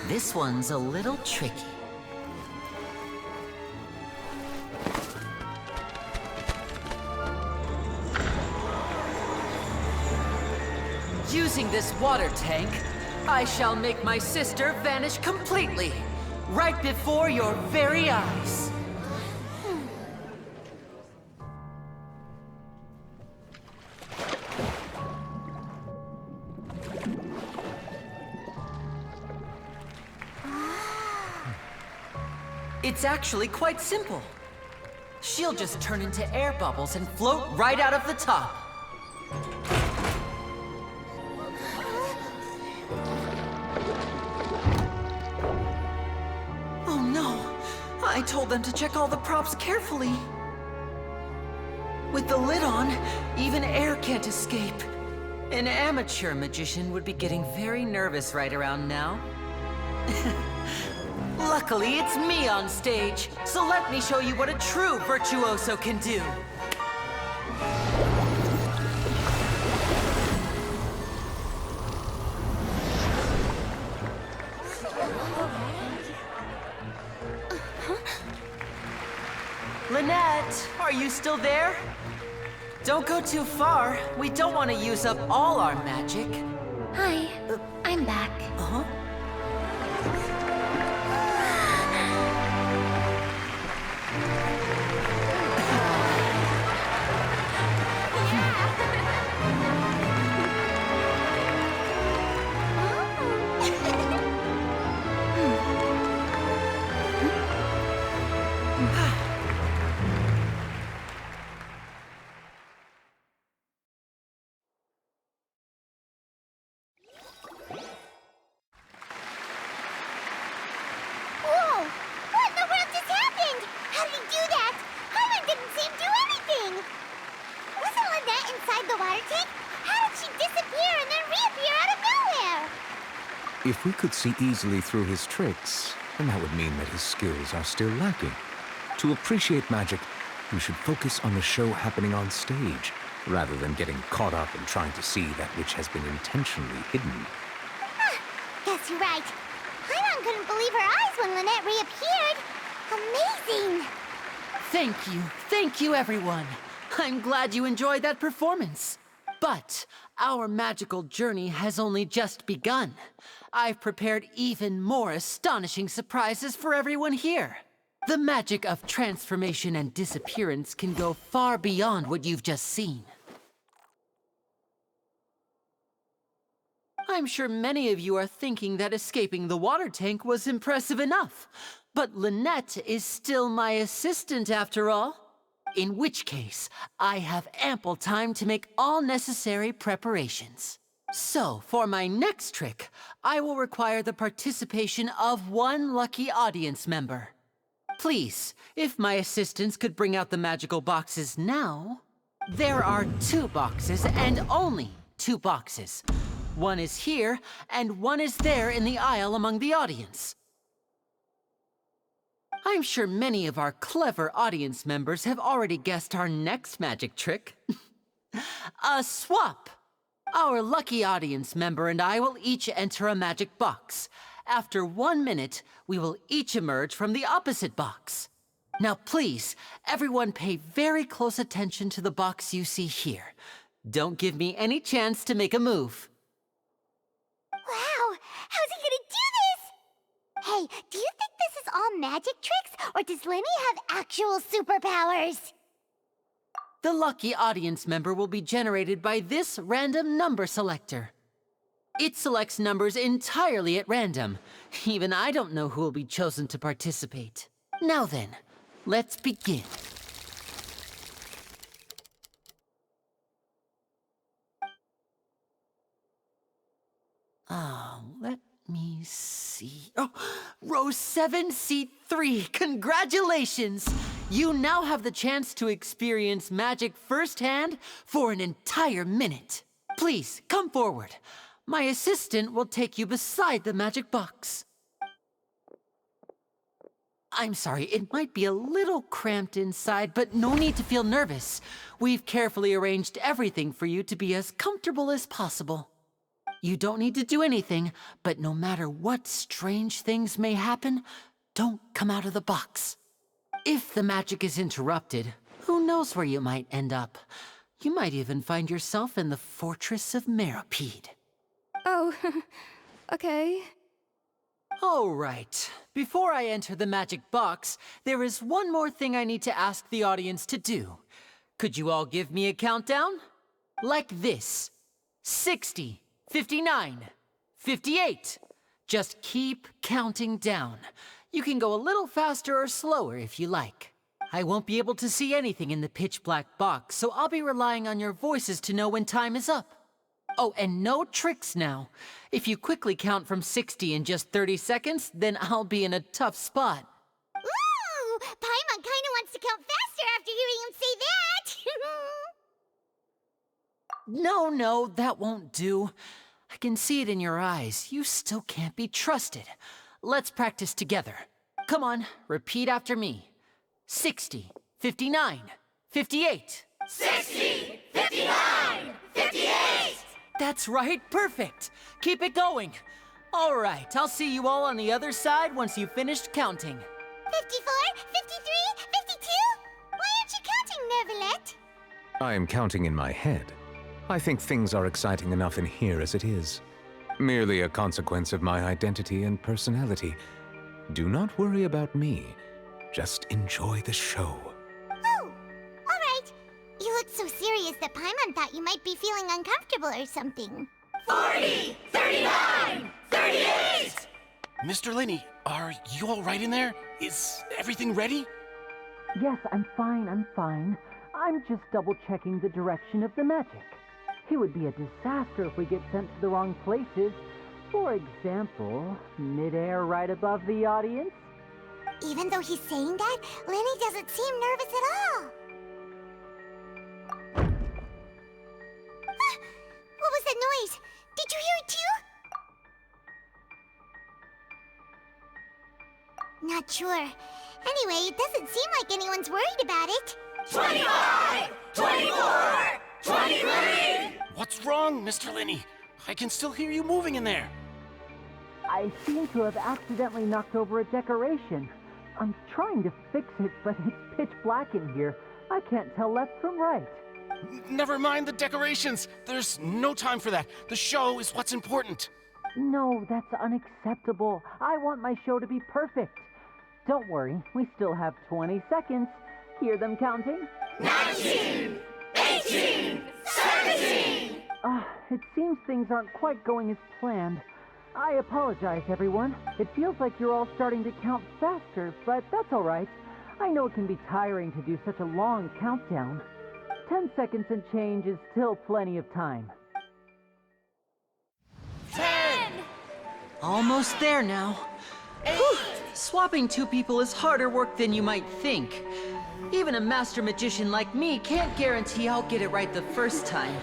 This one's a little tricky. Using this water tank, I shall make my sister vanish completely, right before your very eyes. It's actually quite simple. She'll just turn into air bubbles and float right out of the top. Oh no! I told them to check all the props carefully. With the lid on, even air can't escape. An amateur magician would be getting very nervous right around now. Luckily, it's me on stage, so let me show you what a true virtuoso can do. Are you still there? Don't go too far. We don't want to use up all our magic. Hi, I'm back. Uh-huh. Whoa! What in the world just happened? How did he do that? Hyman didn't seem to do anything. Wasn't Lynette inside the water tank? How did she disappear and then reappear out of nowhere? If we could see easily through his tricks, then that would mean that his skills are still lacking. To appreciate magic, we should focus on the show happening on stage, rather than getting caught up in trying to see that which has been intentionally hidden. Guess you're right. Hyman couldn't believe her eyes when Lynette reappeared. Amazing! Thank you, everyone. I'm glad you enjoyed that performance. But our magical journey has only just begun. I've prepared even more astonishing surprises for everyone here. The magic of transformation and disappearance can go far beyond what you've just seen. I'm sure many of you are thinking that escaping the water tank was impressive enough. But Lynette is still my assistant after all. In which case, I have ample time to make all necessary preparations. So, for my next trick, I will require the participation of one lucky audience member. Please, if my assistants could bring out the magical boxes now. There are 2 boxes and only 2 boxes. One is here, and one is there in the aisle among the audience. I'm sure many of our clever audience members have already guessed our next magic trick. A swap! Our lucky audience member and I will each enter a magic box. After 1 minute, we will each emerge from the opposite box. Now please, everyone pay very close attention to the box you see here. Don't give me any chance to make a move. Wow! How's he gonna do this? Hey, do you think this is all magic tricks, or does Lenny have actual superpowers? The lucky audience member will be generated by this random number selector. It selects numbers entirely at random. Even I don't know who will be chosen to participate. Now then, let's begin. Let me see. Oh, row 7, seat 3. Congratulations! You now have the chance to experience magic firsthand for an entire minute. Please, come forward. My assistant will take you beside the magic box. I'm sorry, it might be a little cramped inside, but no need to feel nervous. We've carefully arranged everything for you to be as comfortable as possible. You don't need to do anything, but no matter what strange things may happen, don't come out of the box. If the magic is interrupted, who knows where you might end up? You might even find yourself in the Fortress of Meropide. Oh, okay. All right. Before I enter the magic box, there is one more thing I need to ask the audience to do. Could you all give me a countdown? Like this. 60, 59, 58. Just keep counting down. You can go a little faster or slower if you like. I won't be able to see anything in the pitch-black box, so I'll be relying on your voices to know when time is up. Oh, and no tricks now. If you quickly count from 60 in just 30 seconds, then I'll be in a tough spot. Ooh! Paimon kinda wants to count faster after hearing him say that! No, that won't do. I can see it in your eyes. You still can't be trusted. Let's practice together. Come on, repeat after me. 60, 59, 58. 60, 59, 58! That's right, perfect. Keep it going. All right, I'll see you all on the other side once you've finished counting. 54, 53, 52? Why aren't you counting Neverlet? I am counting in my head. I think things are exciting enough in here as it is. Merely a consequence of my identity and personality. Do not worry about me. Just enjoy the show. Oh, all right. You looked so serious that Paimon thought you might be feeling uncomfortable or something. 40, 39, 38! Mr. Linney, are you all right in there? Is everything ready? Yes, I'm fine, I'm just double-checking the direction of the magic. It would be a disaster if we get sent to the wrong places. For example, mid-air right above the audience. Even though he's saying that, Lenny doesn't seem nervous at all. What was that noise? Did you hear it too? Not sure. Anyway, it doesn't seem like anyone's worried about it. 25, 24, 23! What's wrong, Mr. Linney? I can still hear you moving in there. I seem to have accidentally knocked over a decoration. I'm trying to fix it, but it's pitch black in here. I can't tell left from right. Never mind the decorations. There's no time for that. The show is what's important. No, that's unacceptable. I want my show to be perfect. Don't worry, we still have 20 seconds. Hear them counting? 19, 18, 17! It seems things aren't quite going as planned. I apologize, everyone. It feels like you're all starting to count faster, but that's all right. I know it can be tiring to do such a long countdown. 10 seconds and change is still plenty of time. 10! Almost there now. 8! Swapping two people is harder work than you might think. Even a master magician like me can't guarantee I'll get it right the first time.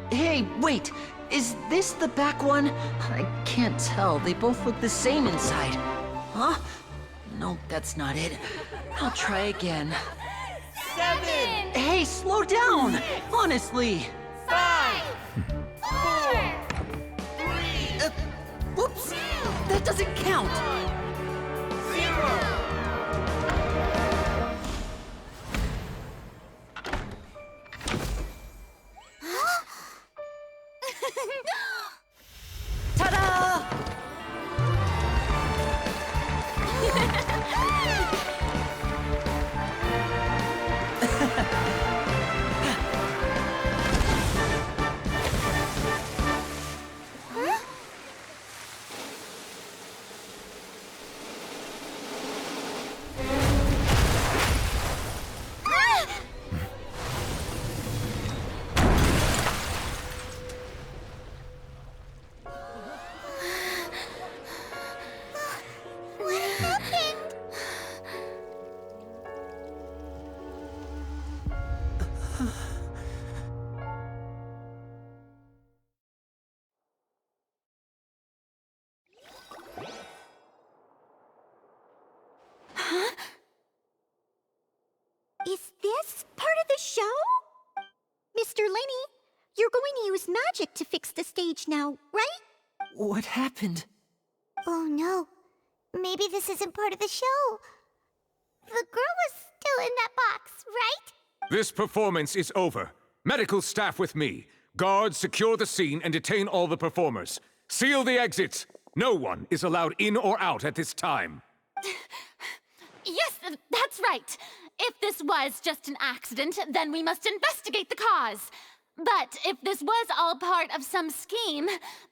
Hey, wait! Is this the back one? I can't tell. They both look the same inside. Huh? No, that's not it. I'll try again. 7! Hey, slow down! Honestly! 5! 4! 3! Whoops! That doesn't count! 0! Ta-da! What happened? Huh? Is this part of the show? Mr. Lenny, you're going to use magic to fix the stage now, right? What happened? Oh no. Maybe this isn't part of the show. The girl was still in that box, right? This performance is over. Medical staff with me. Guards, secure the scene and detain all the performers. Seal the exits. No one is allowed in or out at this time. Yes, that's right. If this was just an accident, then we must investigate the cause. But if this was all part of some scheme,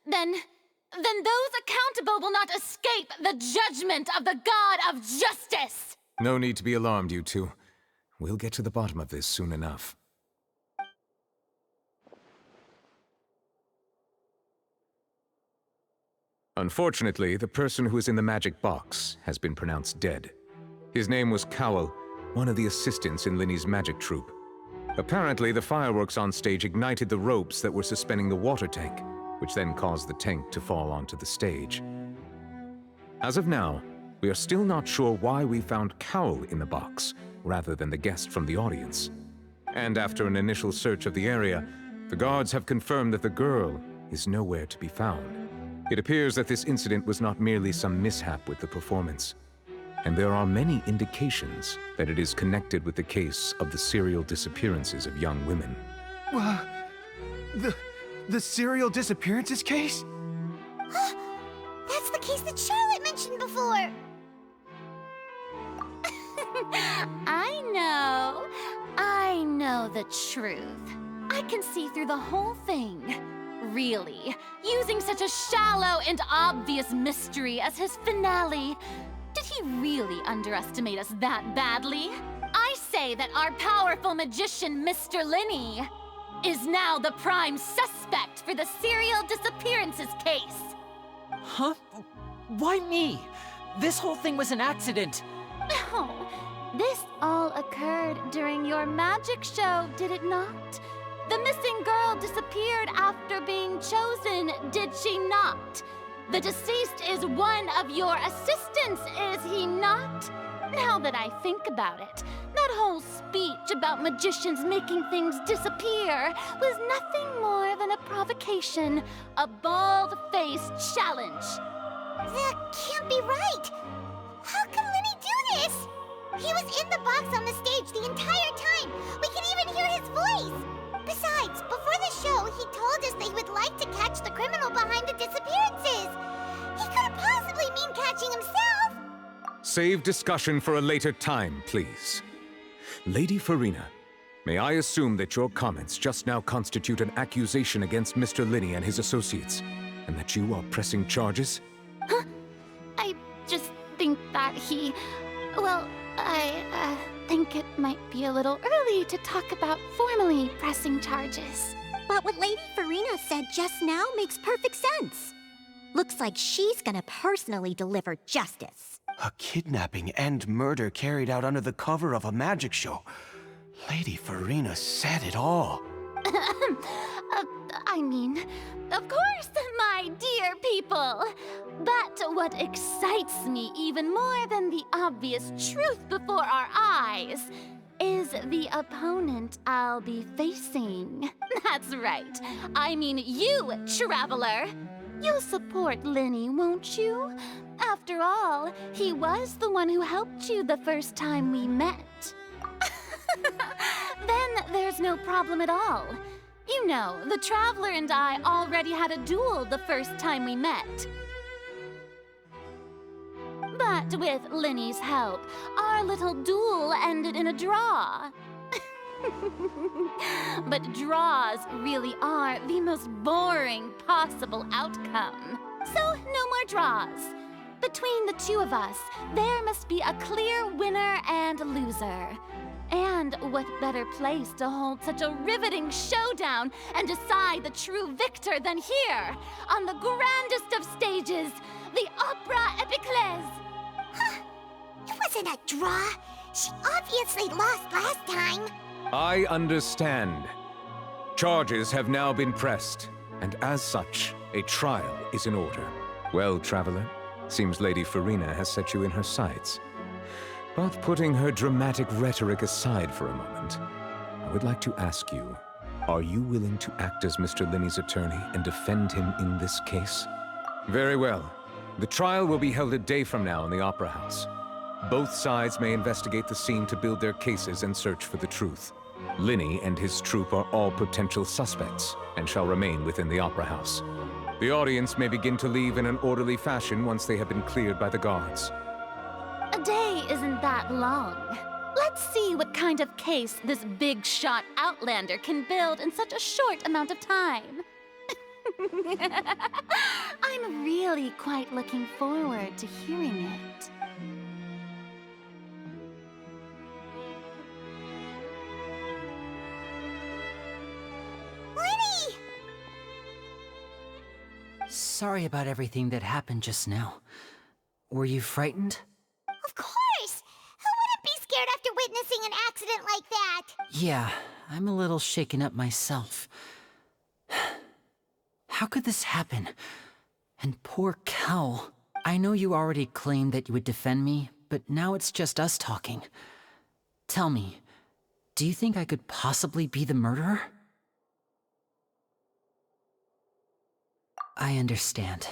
then those accountable will not escape the judgment of the God of Justice! No need to be alarmed, you two. We'll get to the bottom of this soon enough. Unfortunately, the person who is in the magic box has been pronounced dead. His name was Cowell, one of the assistants in Linny's magic troupe. Apparently, the fireworks on stage ignited the ropes that were suspending the water tank, which then caused the tank to fall onto the stage. As of now, we are still not sure why we found Cowell in the box, rather than the guest from the audience. And after an initial search of the area, the guards have confirmed that the girl is nowhere to be found. It appears that this incident was not merely some mishap with the performance. and there are many indications that it is connected with the case of the serial disappearances of young women. The serial disappearances case? That's the case that Charlotte mentioned before. I know the truth. I can see through the whole thing. Really, using such a shallow and obvious mystery as his finale. Did he really underestimate us that badly? I say that our powerful magician, Mr. Linney, is now the prime suspect for the serial disappearances case. Huh? Why me? This whole thing was an accident. No, this all occurred during your magic show, did it not? The missing girl disappeared after being chosen, did she not? The deceased is one of your assistants, is he not? Now that I think about it, that whole speech about magicians making things disappear was nothing more than a provocation, a bald-faced challenge. That can't be right. How could Linny do this? He was in the box on the stage the entire time. We can even hear his voice. Besides, before the show, he told us that he would like to catch the criminal behind the disappearances. He couldn't possibly mean catching himself. Save discussion for a later time, please. Lady Farina, may I assume that your comments just now constitute an accusation against Mr. Linney and his associates, and that you are pressing charges? Huh? I just think that he... Well, I think it might be a little early to talk about formally pressing charges. But what Lady Farina said just now makes perfect sense. Looks like she's gonna personally deliver justice. A kidnapping and murder carried out under the cover of a magic show. Lady Farina said it all. I mean, of course, my dear people. But what excites me even more than the obvious truth before our eyes is the opponent I'll be facing. That's right. I mean you, Traveler. You'll support Linney, won't you? After all, he was the one who helped you the first time we met. Then there's no problem at all. You know, the Traveler and I already had a duel the first time we met. But with Linney's help, our little duel ended in a draw. But draws really are the most boring possible outcome. So no more draws. Between the two of us, there must be a clear winner and loser. And what better place to hold such a riveting showdown and decide the true victor than here, on the grandest of stages, the Opera Epiclese. Huh. It wasn't a draw. She obviously lost last time. I understand. Charges have now been pressed, and as such, a trial is in order. Well, Traveler, seems Lady Farina has set you in her sights. But putting her dramatic rhetoric aside for a moment, I would like to ask you, are you willing to act as Mr. Linney's attorney and defend him in this case? Very well. The trial will be held a day from now in the Opera House. Both sides may investigate the scene to build their cases and search for the truth. Linney and his troupe are all potential suspects and shall remain within the Opera House. The audience may begin to leave in an orderly fashion once they have been cleared by the guards. A day isn't that long. Let's see what kind of case this big-shot Outlander can build in such a short amount of time. I'm really quite looking forward to hearing it. Linny! Sorry about everything that happened just now. Were you frightened? Of course! Who wouldn't be scared after witnessing an accident like that? Yeah, I'm a little shaken up myself. How could this happen? And poor Cal. I know you already claimed that you would defend me, but now it's just us talking. Tell me, do you think I could possibly be the murderer? I understand.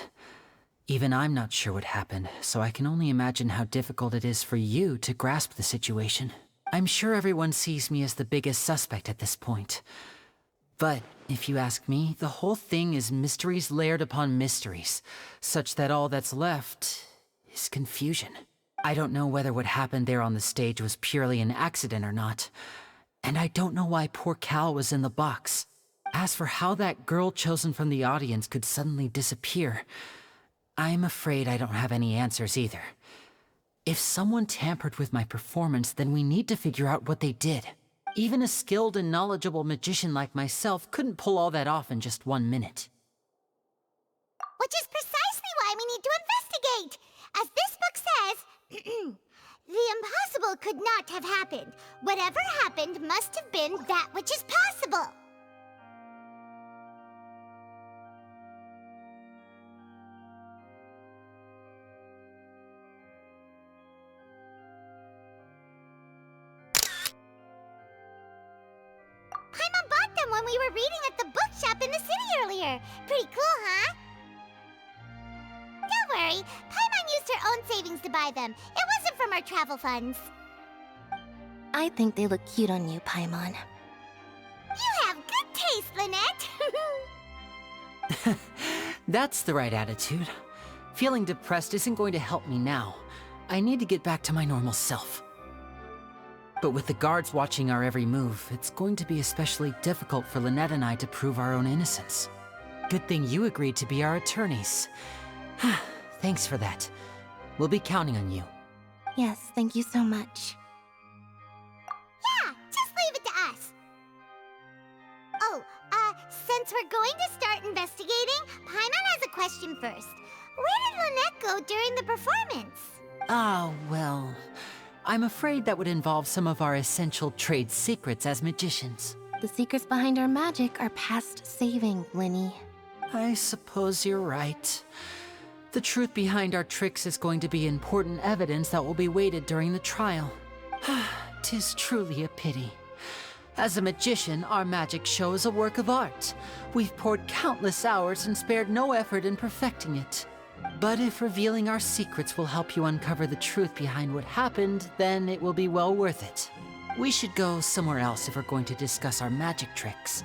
Even I'm not sure what happened, so I can only imagine how difficult it is for you to grasp the situation. I'm sure everyone sees me as the biggest suspect at this point. But if you ask me, the whole thing is mysteries layered upon mysteries, such that all that's left is confusion. I don't know whether what happened there on the stage was purely an accident or not, and I don't know why poor Cal was in the box. As for how that girl chosen from the audience could suddenly disappear, I'm afraid I don't have any answers either. If someone tampered with my performance, then we need to figure out what they did. Even a skilled and knowledgeable magician like myself couldn't pull all that off in just 1 minute. Which is precisely why we need to investigate! As this book says, the impossible could not have happened. Whatever happened must have been that which is possible. Paimon bought them when we were reading at the bookshop in the city earlier. Pretty cool, huh? Don't worry, Paimon used her own savings to buy them. It wasn't from our travel funds. I think they look cute on you, Paimon. You have good taste, Lynette! That's the right attitude. Feeling depressed isn't going to help me now. I need to get back to my normal self. But with the guards watching our every move, it's going to be especially difficult for Lynette and I to prove our own innocence. Good thing you agreed to be our attorneys. Thanks for that. We'll be counting on you. Yes, thank you so much. Yeah, just leave it to us. Oh, since we're going to start investigating, Paimon has a question first. Where did Lynette go during the performance? Ah, well, I'm afraid that would involve some of our essential trade secrets as magicians. The secrets behind our magic are past saving, Linny. I suppose you're right. The truth behind our tricks is going to be important evidence that will be weighted during the trial. 'Tis truly a pity. As a magician, our magic show is a work of art. We've poured countless hours and spared no effort in perfecting it. But if revealing our secrets will help you uncover the truth behind what happened, then it will be well worth it. We should go somewhere else if we're going to discuss our magic tricks.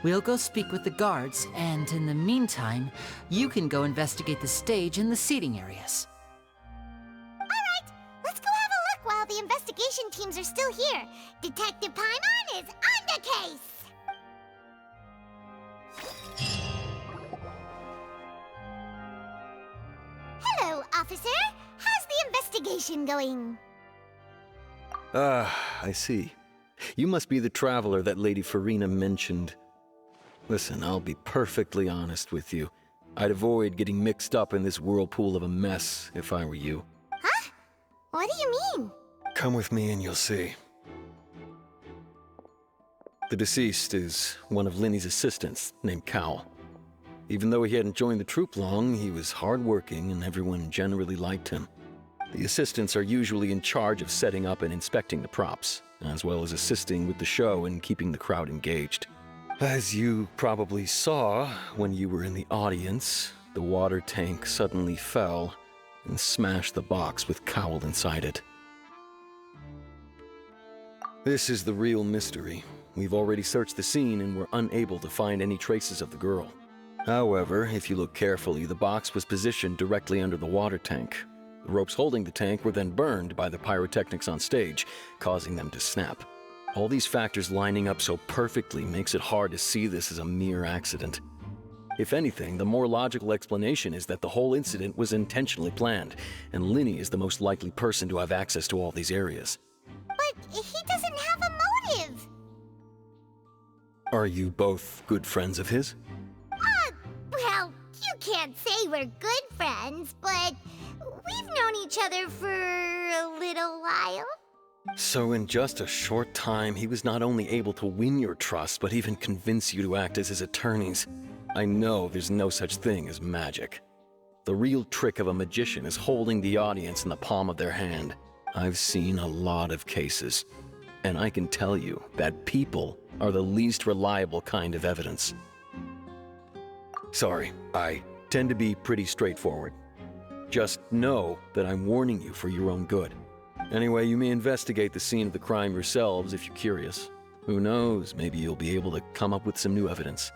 We'll go speak with the guards, and in the meantime, you can go investigate the stage and the seating areas. Alright, let's go have a look while the investigation teams are still here. Detective Paimon is on the case! Hello, officer. How's the investigation going? I see. You must be the traveler that Lady Farina mentioned. Listen, I'll be perfectly honest with you. I'd avoid getting mixed up in this whirlpool of a mess if I were you. Huh? What do you mean? Come with me and you'll see. The deceased is one of Linny's assistants named Cal. Even though he hadn't joined the troupe long, he was hardworking and everyone generally liked him. The assistants are usually in charge of setting up and inspecting the props, as well as assisting with the show and keeping the crowd engaged. As you probably saw when you were in the audience, the water tank suddenly fell and smashed the box with Cowl inside it. This is the real mystery. We've already searched the scene and were unable to find any traces of the girl. However, if you look carefully, the box was positioned directly under the water tank. The ropes holding the tank were then burned by the pyrotechnics on stage, causing them to snap. All these factors lining up so perfectly makes it hard to see this as a mere accident. If anything, the more logical explanation is that the whole incident was intentionally planned, and Linny is the most likely person to have access to all these areas. But he doesn't have a motive! Are you both good friends of his? Well, you can't say we're good friends, but we've known each other for a little while. So in just a short time, he was not only able to win your trust, but even convince you to act as his attorneys. I know there's no such thing as magic. The real trick of a magician is holding the audience in the palm of their hand. I've seen a lot of cases, and I can tell you that people are the least reliable kind of evidence. Sorry, I tend to be pretty straightforward. Just know that I'm warning you for your own good. Anyway, you may investigate the scene of the crime yourselves if you're curious. Who knows, maybe you'll be able to come up with some new evidence.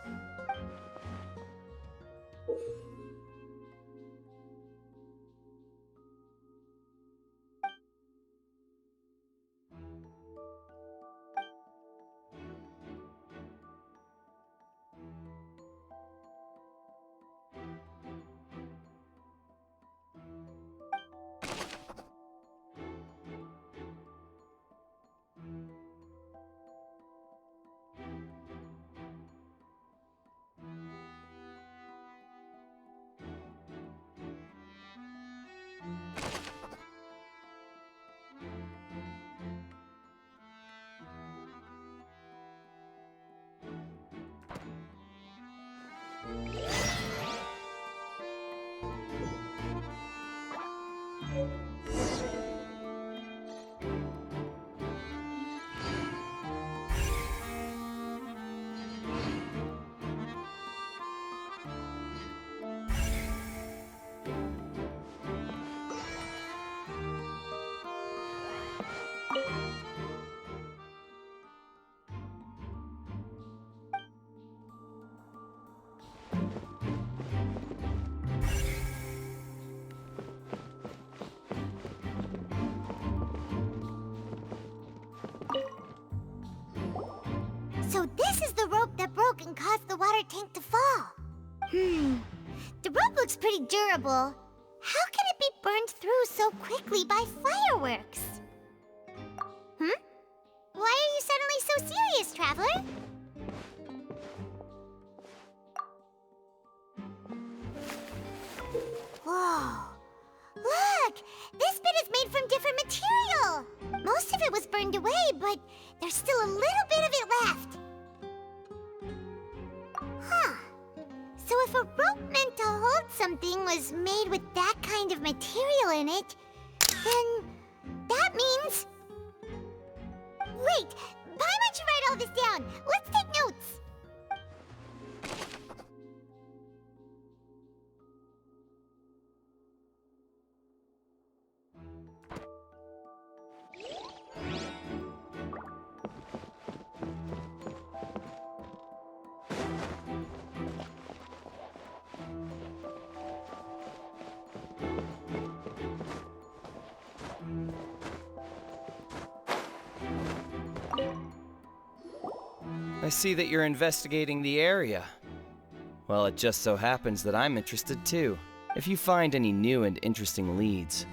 So this is the rope that broke and caused the water tank to fall. The rope looks pretty durable. How can it be burned through so quickly by fireworks? Why are you suddenly so serious, Traveler? Whoa. Look! This bit is made from different material! Most of it was burned away, but there's still a little bit of it left. Huh. So if a rope meant to hold something was made with that kind of material in it, then that means... Wait! Paimon should write all this down! Let's take notes! I see that you're investigating the area. Well, it just so happens that I'm interested too. If you find any new and interesting leads,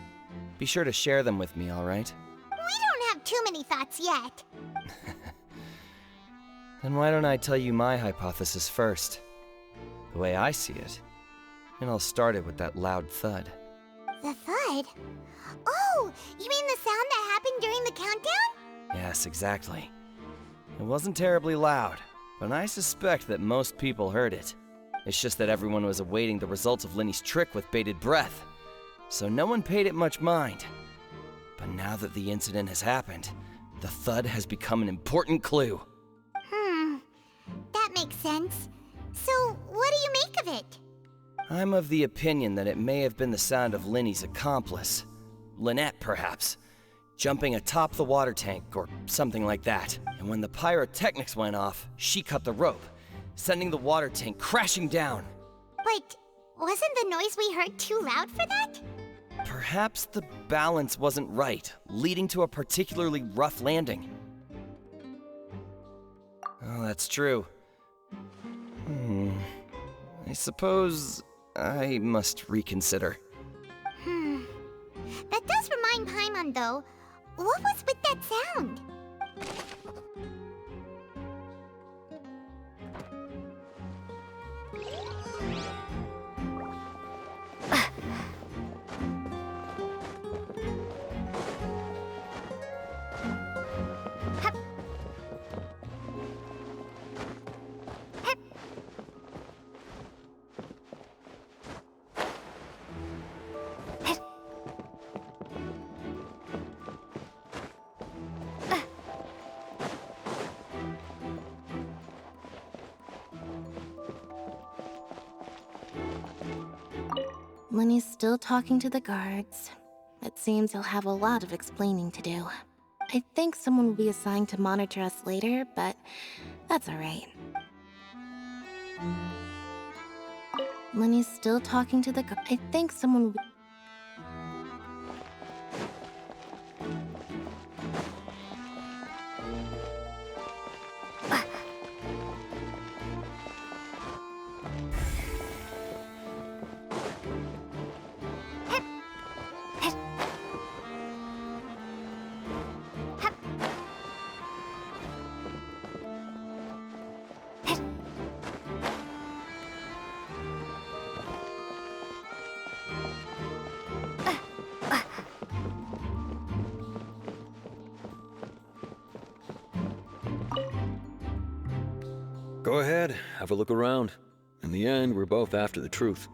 be sure to share them with me, alright? We don't have too many thoughts yet. Then why don't I tell you my hypothesis first? The way I see it. It all started with that loud thud. The thud? Oh, you mean the sound that happened during the countdown? Yes, exactly. It wasn't terribly loud, but I suspect that most people heard it. It's just that everyone was awaiting the results of Linny's trick with bated breath, so no one paid it much mind. But now that the incident has happened, the thud has become an important clue. That makes sense. So, what do you make of it? I'm of the opinion that it may have been the sound of Linny's accomplice. Lynette, perhaps. Jumping atop the water tank, or something like that. And when the pyrotechnics went off, she cut the rope, sending the water tank crashing down. But wasn't the noise we heard too loud for that? Perhaps the balance wasn't right, leading to a particularly rough landing. Oh, that's true. I suppose I must reconsider. That does remind Paimon, though. What was with that sound? Lenny's still talking to the guards. It seems he'll have a lot of explaining to do. I think someone will be assigned to monitor us later, but that's alright. Lenny's still talking to the guards. I think someone will be... Go ahead, have a look around. In the end, we're both after the truth.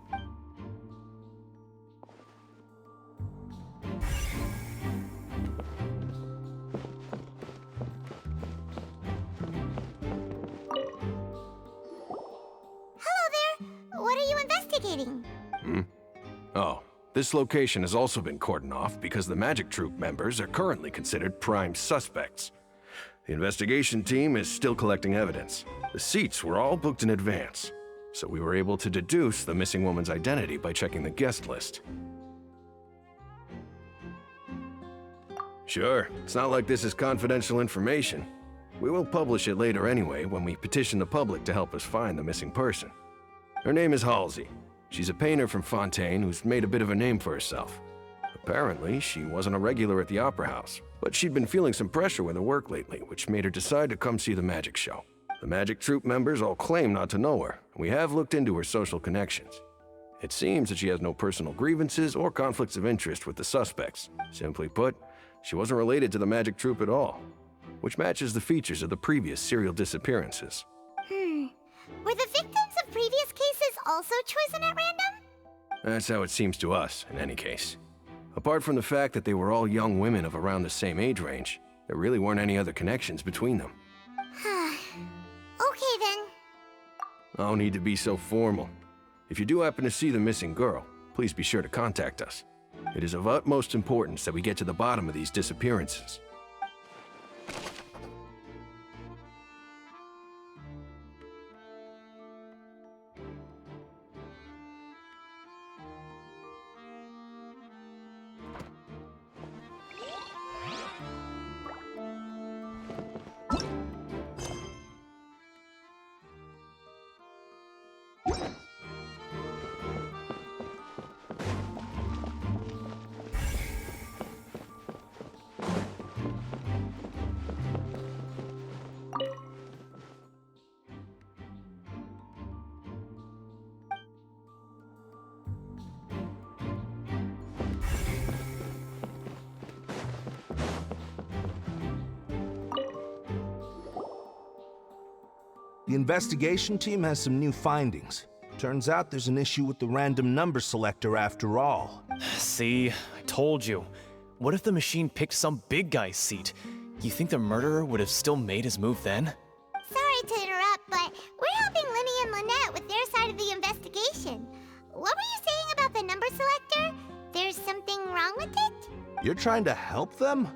What are you investigating? Oh, this location has also been cordoned off because the magic troupe members are currently considered prime suspects. The investigation team is still collecting evidence. The seats were all booked in advance, so we were able to deduce the missing woman's identity by checking the guest list. Sure, it's not like this is confidential information. We will publish it later anyway when we petition the public to help us find the missing person. Her name is Halsey. She's a painter from Fontaine who's made a bit of a name for herself. Apparently, she wasn't a regular at the Opera House, but she'd been feeling some pressure with her work lately, which made her decide to come see the magic show. The magic troupe members all claim not to know her, and we have looked into her social connections. It seems that she has no personal grievances or conflicts of interest with the suspects. Simply put, she wasn't related to the magic troupe at all, which matches the features of the previous serial disappearances. Were the victims of previous cases also chosen at random? That's how it seems to us, in any case. Apart from the fact that they were all young women of around the same age range, there really weren't any other connections between them. Okay then. No need to be so formal. If you do happen to see the missing girl, please be sure to contact us. It is of utmost importance that we get to the bottom of these disappearances. The investigation team has some new findings. Turns out there's an issue with the random number selector after all. See, I told you. What if the machine picked some big guy's seat? You think the murderer would have still made his move then? Sorry to interrupt, but we're helping Linny and Lynette with their side of the investigation. What were you saying about the number selector? There's something wrong with it? You're trying to help them?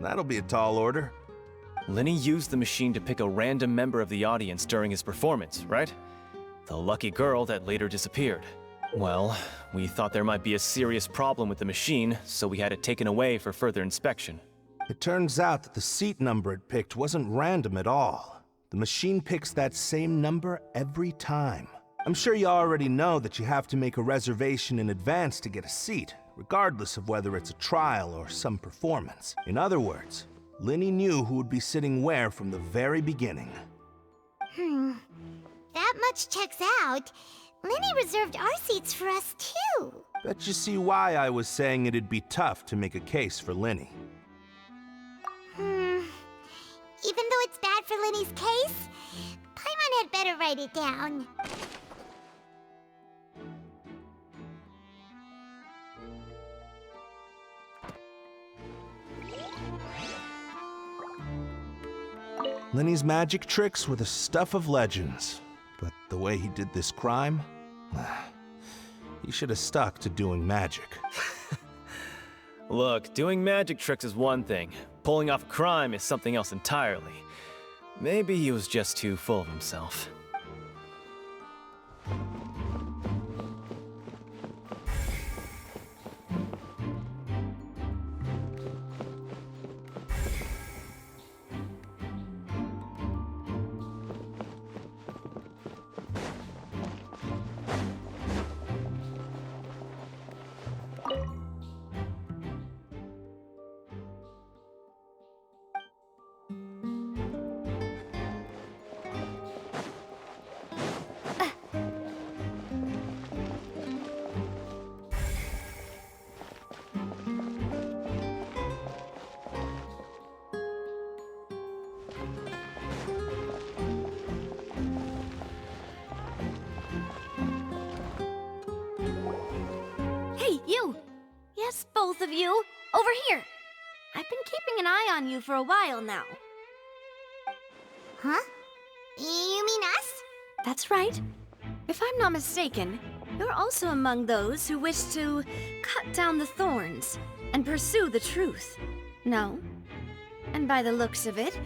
That'll be a tall order. Linny used the machine to pick a random member of the audience during his performance, right? The lucky girl that later disappeared. Well, we thought there might be a serious problem with the machine, so we had it taken away for further inspection. It turns out that the seat number it picked wasn't random at all. The machine picks that same number every time. I'm sure you already know that you have to make a reservation in advance to get a seat, regardless of whether it's a trial or some performance. In other words, Linny knew who would be sitting where from the very beginning. That much checks out. Linny reserved our seats for us too. Bet you see why I was saying it'd be tough to make a case for Linny. Even though it's bad for Linny's case, Paimon had better write it down. Linny's magic tricks were the stuff of legends, but the way he did this crime, You should have stuck to doing magic. Look, doing magic tricks is one thing. Pulling off crime is something else entirely. Maybe he was just too full of himself. Hey, you! Yes, both of you! Over here! I've been keeping an eye on you for a while now. Huh? You mean us? That's right. If I'm not mistaken, you're also among those who wish to cut down the thorns and pursue the truth. No? And by the looks of it,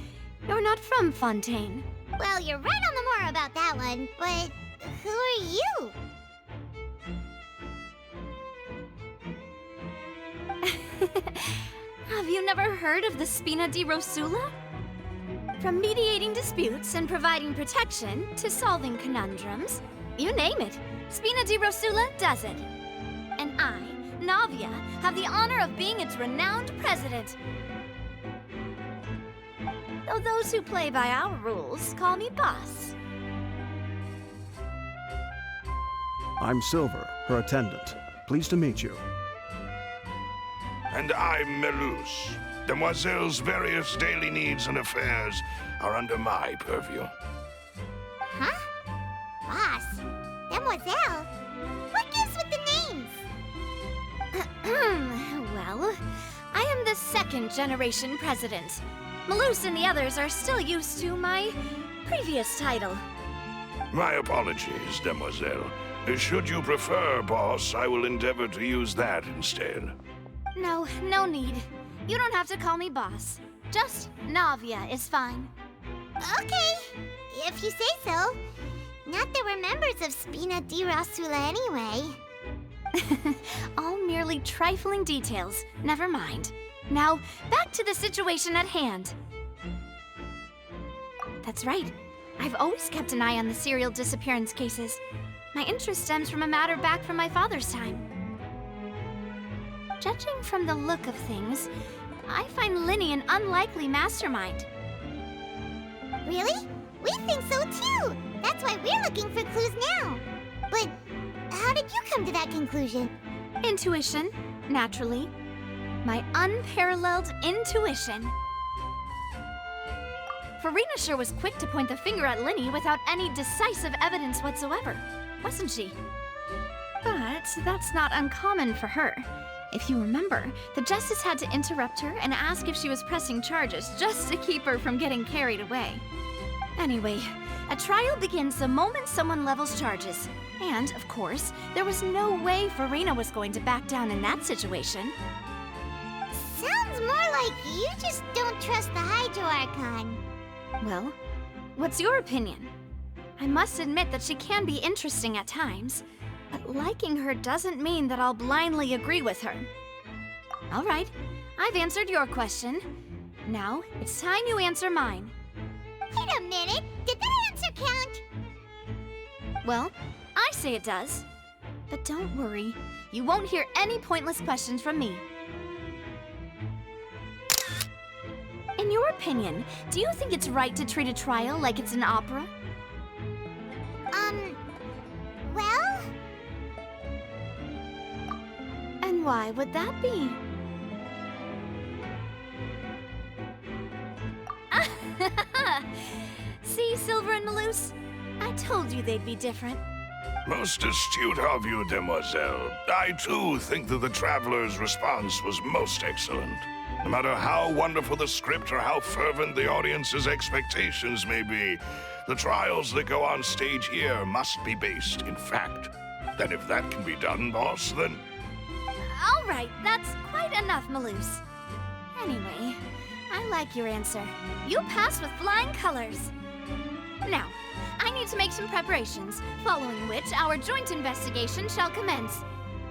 you're not from Fontaine. Well, you're right on the more about that one, but who are you? Have you never heard of the Spina di Rosula? From mediating disputes and providing protection to solving conundrums, you name it, Spina di Rosula does it. And I, Navia, have the honor of being its renowned president. Though those who play by our rules call me boss. I'm Silver, her attendant. Pleased to meet you. And I'm Melus. Demoiselle's various daily needs and affairs are under my purview. Huh? Boss? Demoiselle? What gives with the names? Well, I am the second generation president. Melus and the others are still used to my previous title. My apologies, Demoiselle. Should you prefer, boss, I will endeavor to use that instead. No, no need. You don't have to call me boss. Just Navia is fine. Okay, if you say so. Not that we're members of Spina di Rosula anyway. All merely trifling details. Never mind. Now, back to the situation at hand. That's right. I've always kept an eye on the serial disappearance cases. My interest stems from a matter back from my father's time. Judging from the look of things, I find Linny an unlikely mastermind. Really? We think so too! That's why we're looking for clues now. But how did you come to that conclusion? Intuition, naturally. My unparalleled intuition. Farina sure was quick to point the finger at Linny without any decisive evidence whatsoever, wasn't she? But that's not uncommon for her. If you remember, the Justice had to interrupt her and ask if she was pressing charges just to keep her from getting carried away. Anyway, a trial begins the moment someone levels charges. And, of course, there was no way Farina was going to back down in that situation. Sounds more like you just don't trust the Hydro Archon. Well, what's your opinion? I must admit that she can be interesting at times, but liking her doesn't mean that I'll blindly agree with her. All right, I've answered your question. Now, it's time you answer mine. Wait a minute, did that answer count? Well, I say it does. But don't worry, you won't hear any pointless questions from me. In your opinion, do you think it's right to treat a trial like it's an opera? Well? And why would that be? See, Silver and Melus? I told you they'd be different. Most astute of you, Demoiselle. I too think that the Traveler's response was most excellent. No matter how wonderful the script or how fervent the audience's expectations may be, the trials that go on stage here must be based in fact. And if that can be done, boss, then... All right, that's quite enough, Maloose. Anyway, I like your answer. You pass with flying colors. Now, I need to make some preparations, following which our joint investigation shall commence.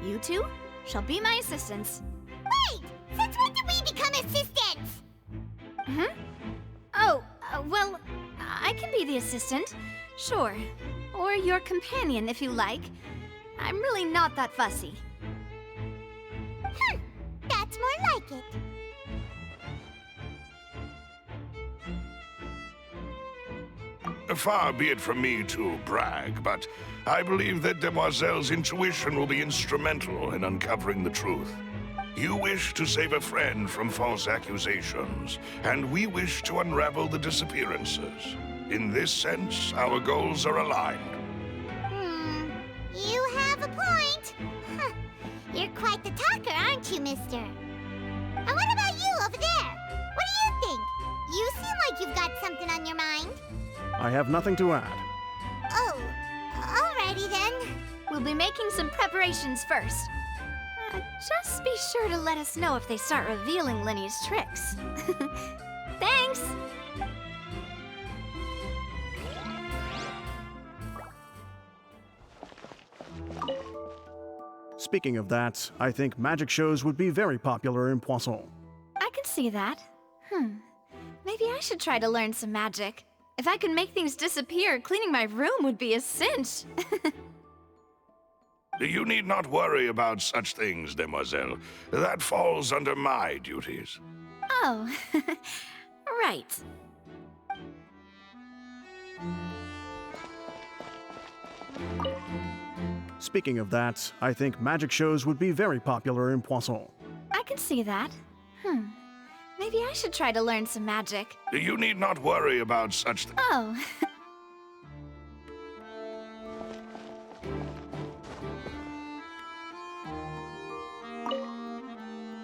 You two shall be my assistants. Wait! Since when did we become assistants? Oh, well, I can be the assistant. Sure. Or your companion, if you like. I'm really not that fussy. That's more like it. Far be it from me to brag, but I believe that Demoiselle's intuition will be instrumental in uncovering the truth. You wish to save a friend from false accusations, and we wish to unravel the disappearances. In this sense, our goals are aligned. You have a point. You're quite the talker, aren't you, mister? And what about you over there? What do you think? You seem like you've got something on your mind. I have nothing to add. Oh, alrighty then. We'll be making some preparations first. Just be sure to let us know if they start revealing Linny's tricks. Thanks! Speaking of that, I think magic shows would be very popular in Poisson. I can see that. Maybe I should try to learn some magic. If I could make things disappear, cleaning my room would be a cinch. You need not worry about such things, Demoiselle. That falls under my duties. Oh, right. Speaking of that, I think magic shows would be very popular in Poisson. I can see that. Maybe I should try to learn some magic. You need not worry about such things. Oh.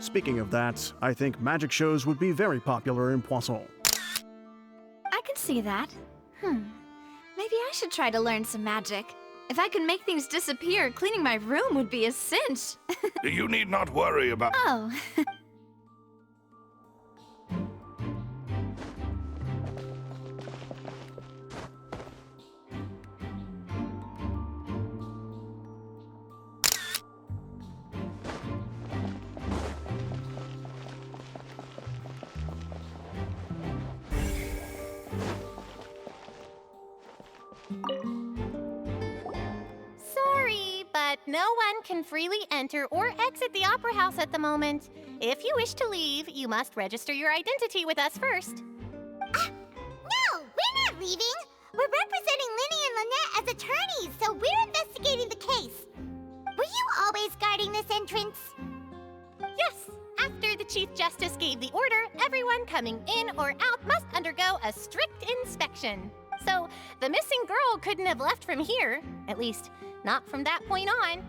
Speaking of that, I think magic shows would be very popular in Poisson. I can see that. Maybe I should try to learn some magic. If I could make things disappear, cleaning my room would be a cinch. You need not worry about... Oh. Sorry, but no one can freely enter or exit the Opera House at the moment. If you wish to leave, you must register your identity with us first. No, we're not leaving. We're representing Linny and Lynette as attorneys, so we're investigating the case. Were you always guarding this entrance? Yes. After the Chief Justice gave the order, everyone coming in or out must undergo a strict inspection. So, the missing girl couldn't have left from here. At least, not from that point on.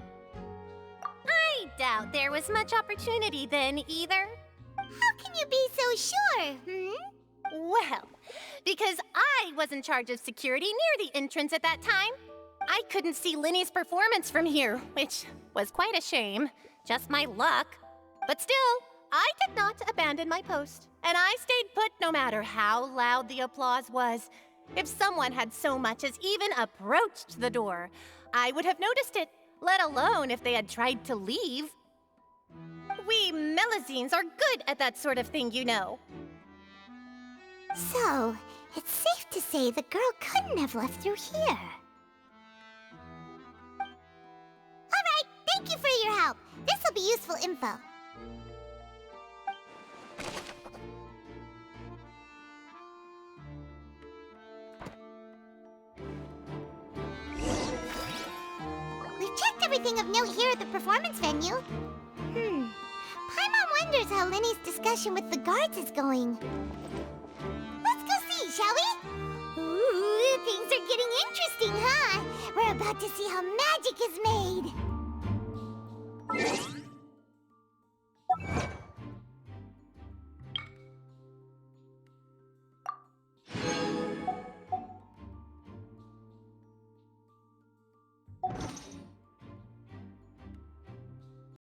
I doubt there was much opportunity then, either. How can you be so sure, Well, because I was in charge of security near the entrance at that time. I couldn't see Linny's performance from here, which was quite a shame. Just my luck. But still, I did not abandon my post, and I stayed put no matter how loud the applause was. If someone had so much as even approached the door, I would have noticed it, let alone if they had tried to leave. We Melusines are good at that sort of thing, you know. So, it's safe to say the girl couldn't have left through here. Alright, thank you for your help. This'll be useful info. We've checked everything of note here at the performance venue. Paimon wonders how Linny's discussion with the guards is going. Let's go see, shall we? Ooh, things are getting interesting, huh? We're about to see how magic is made.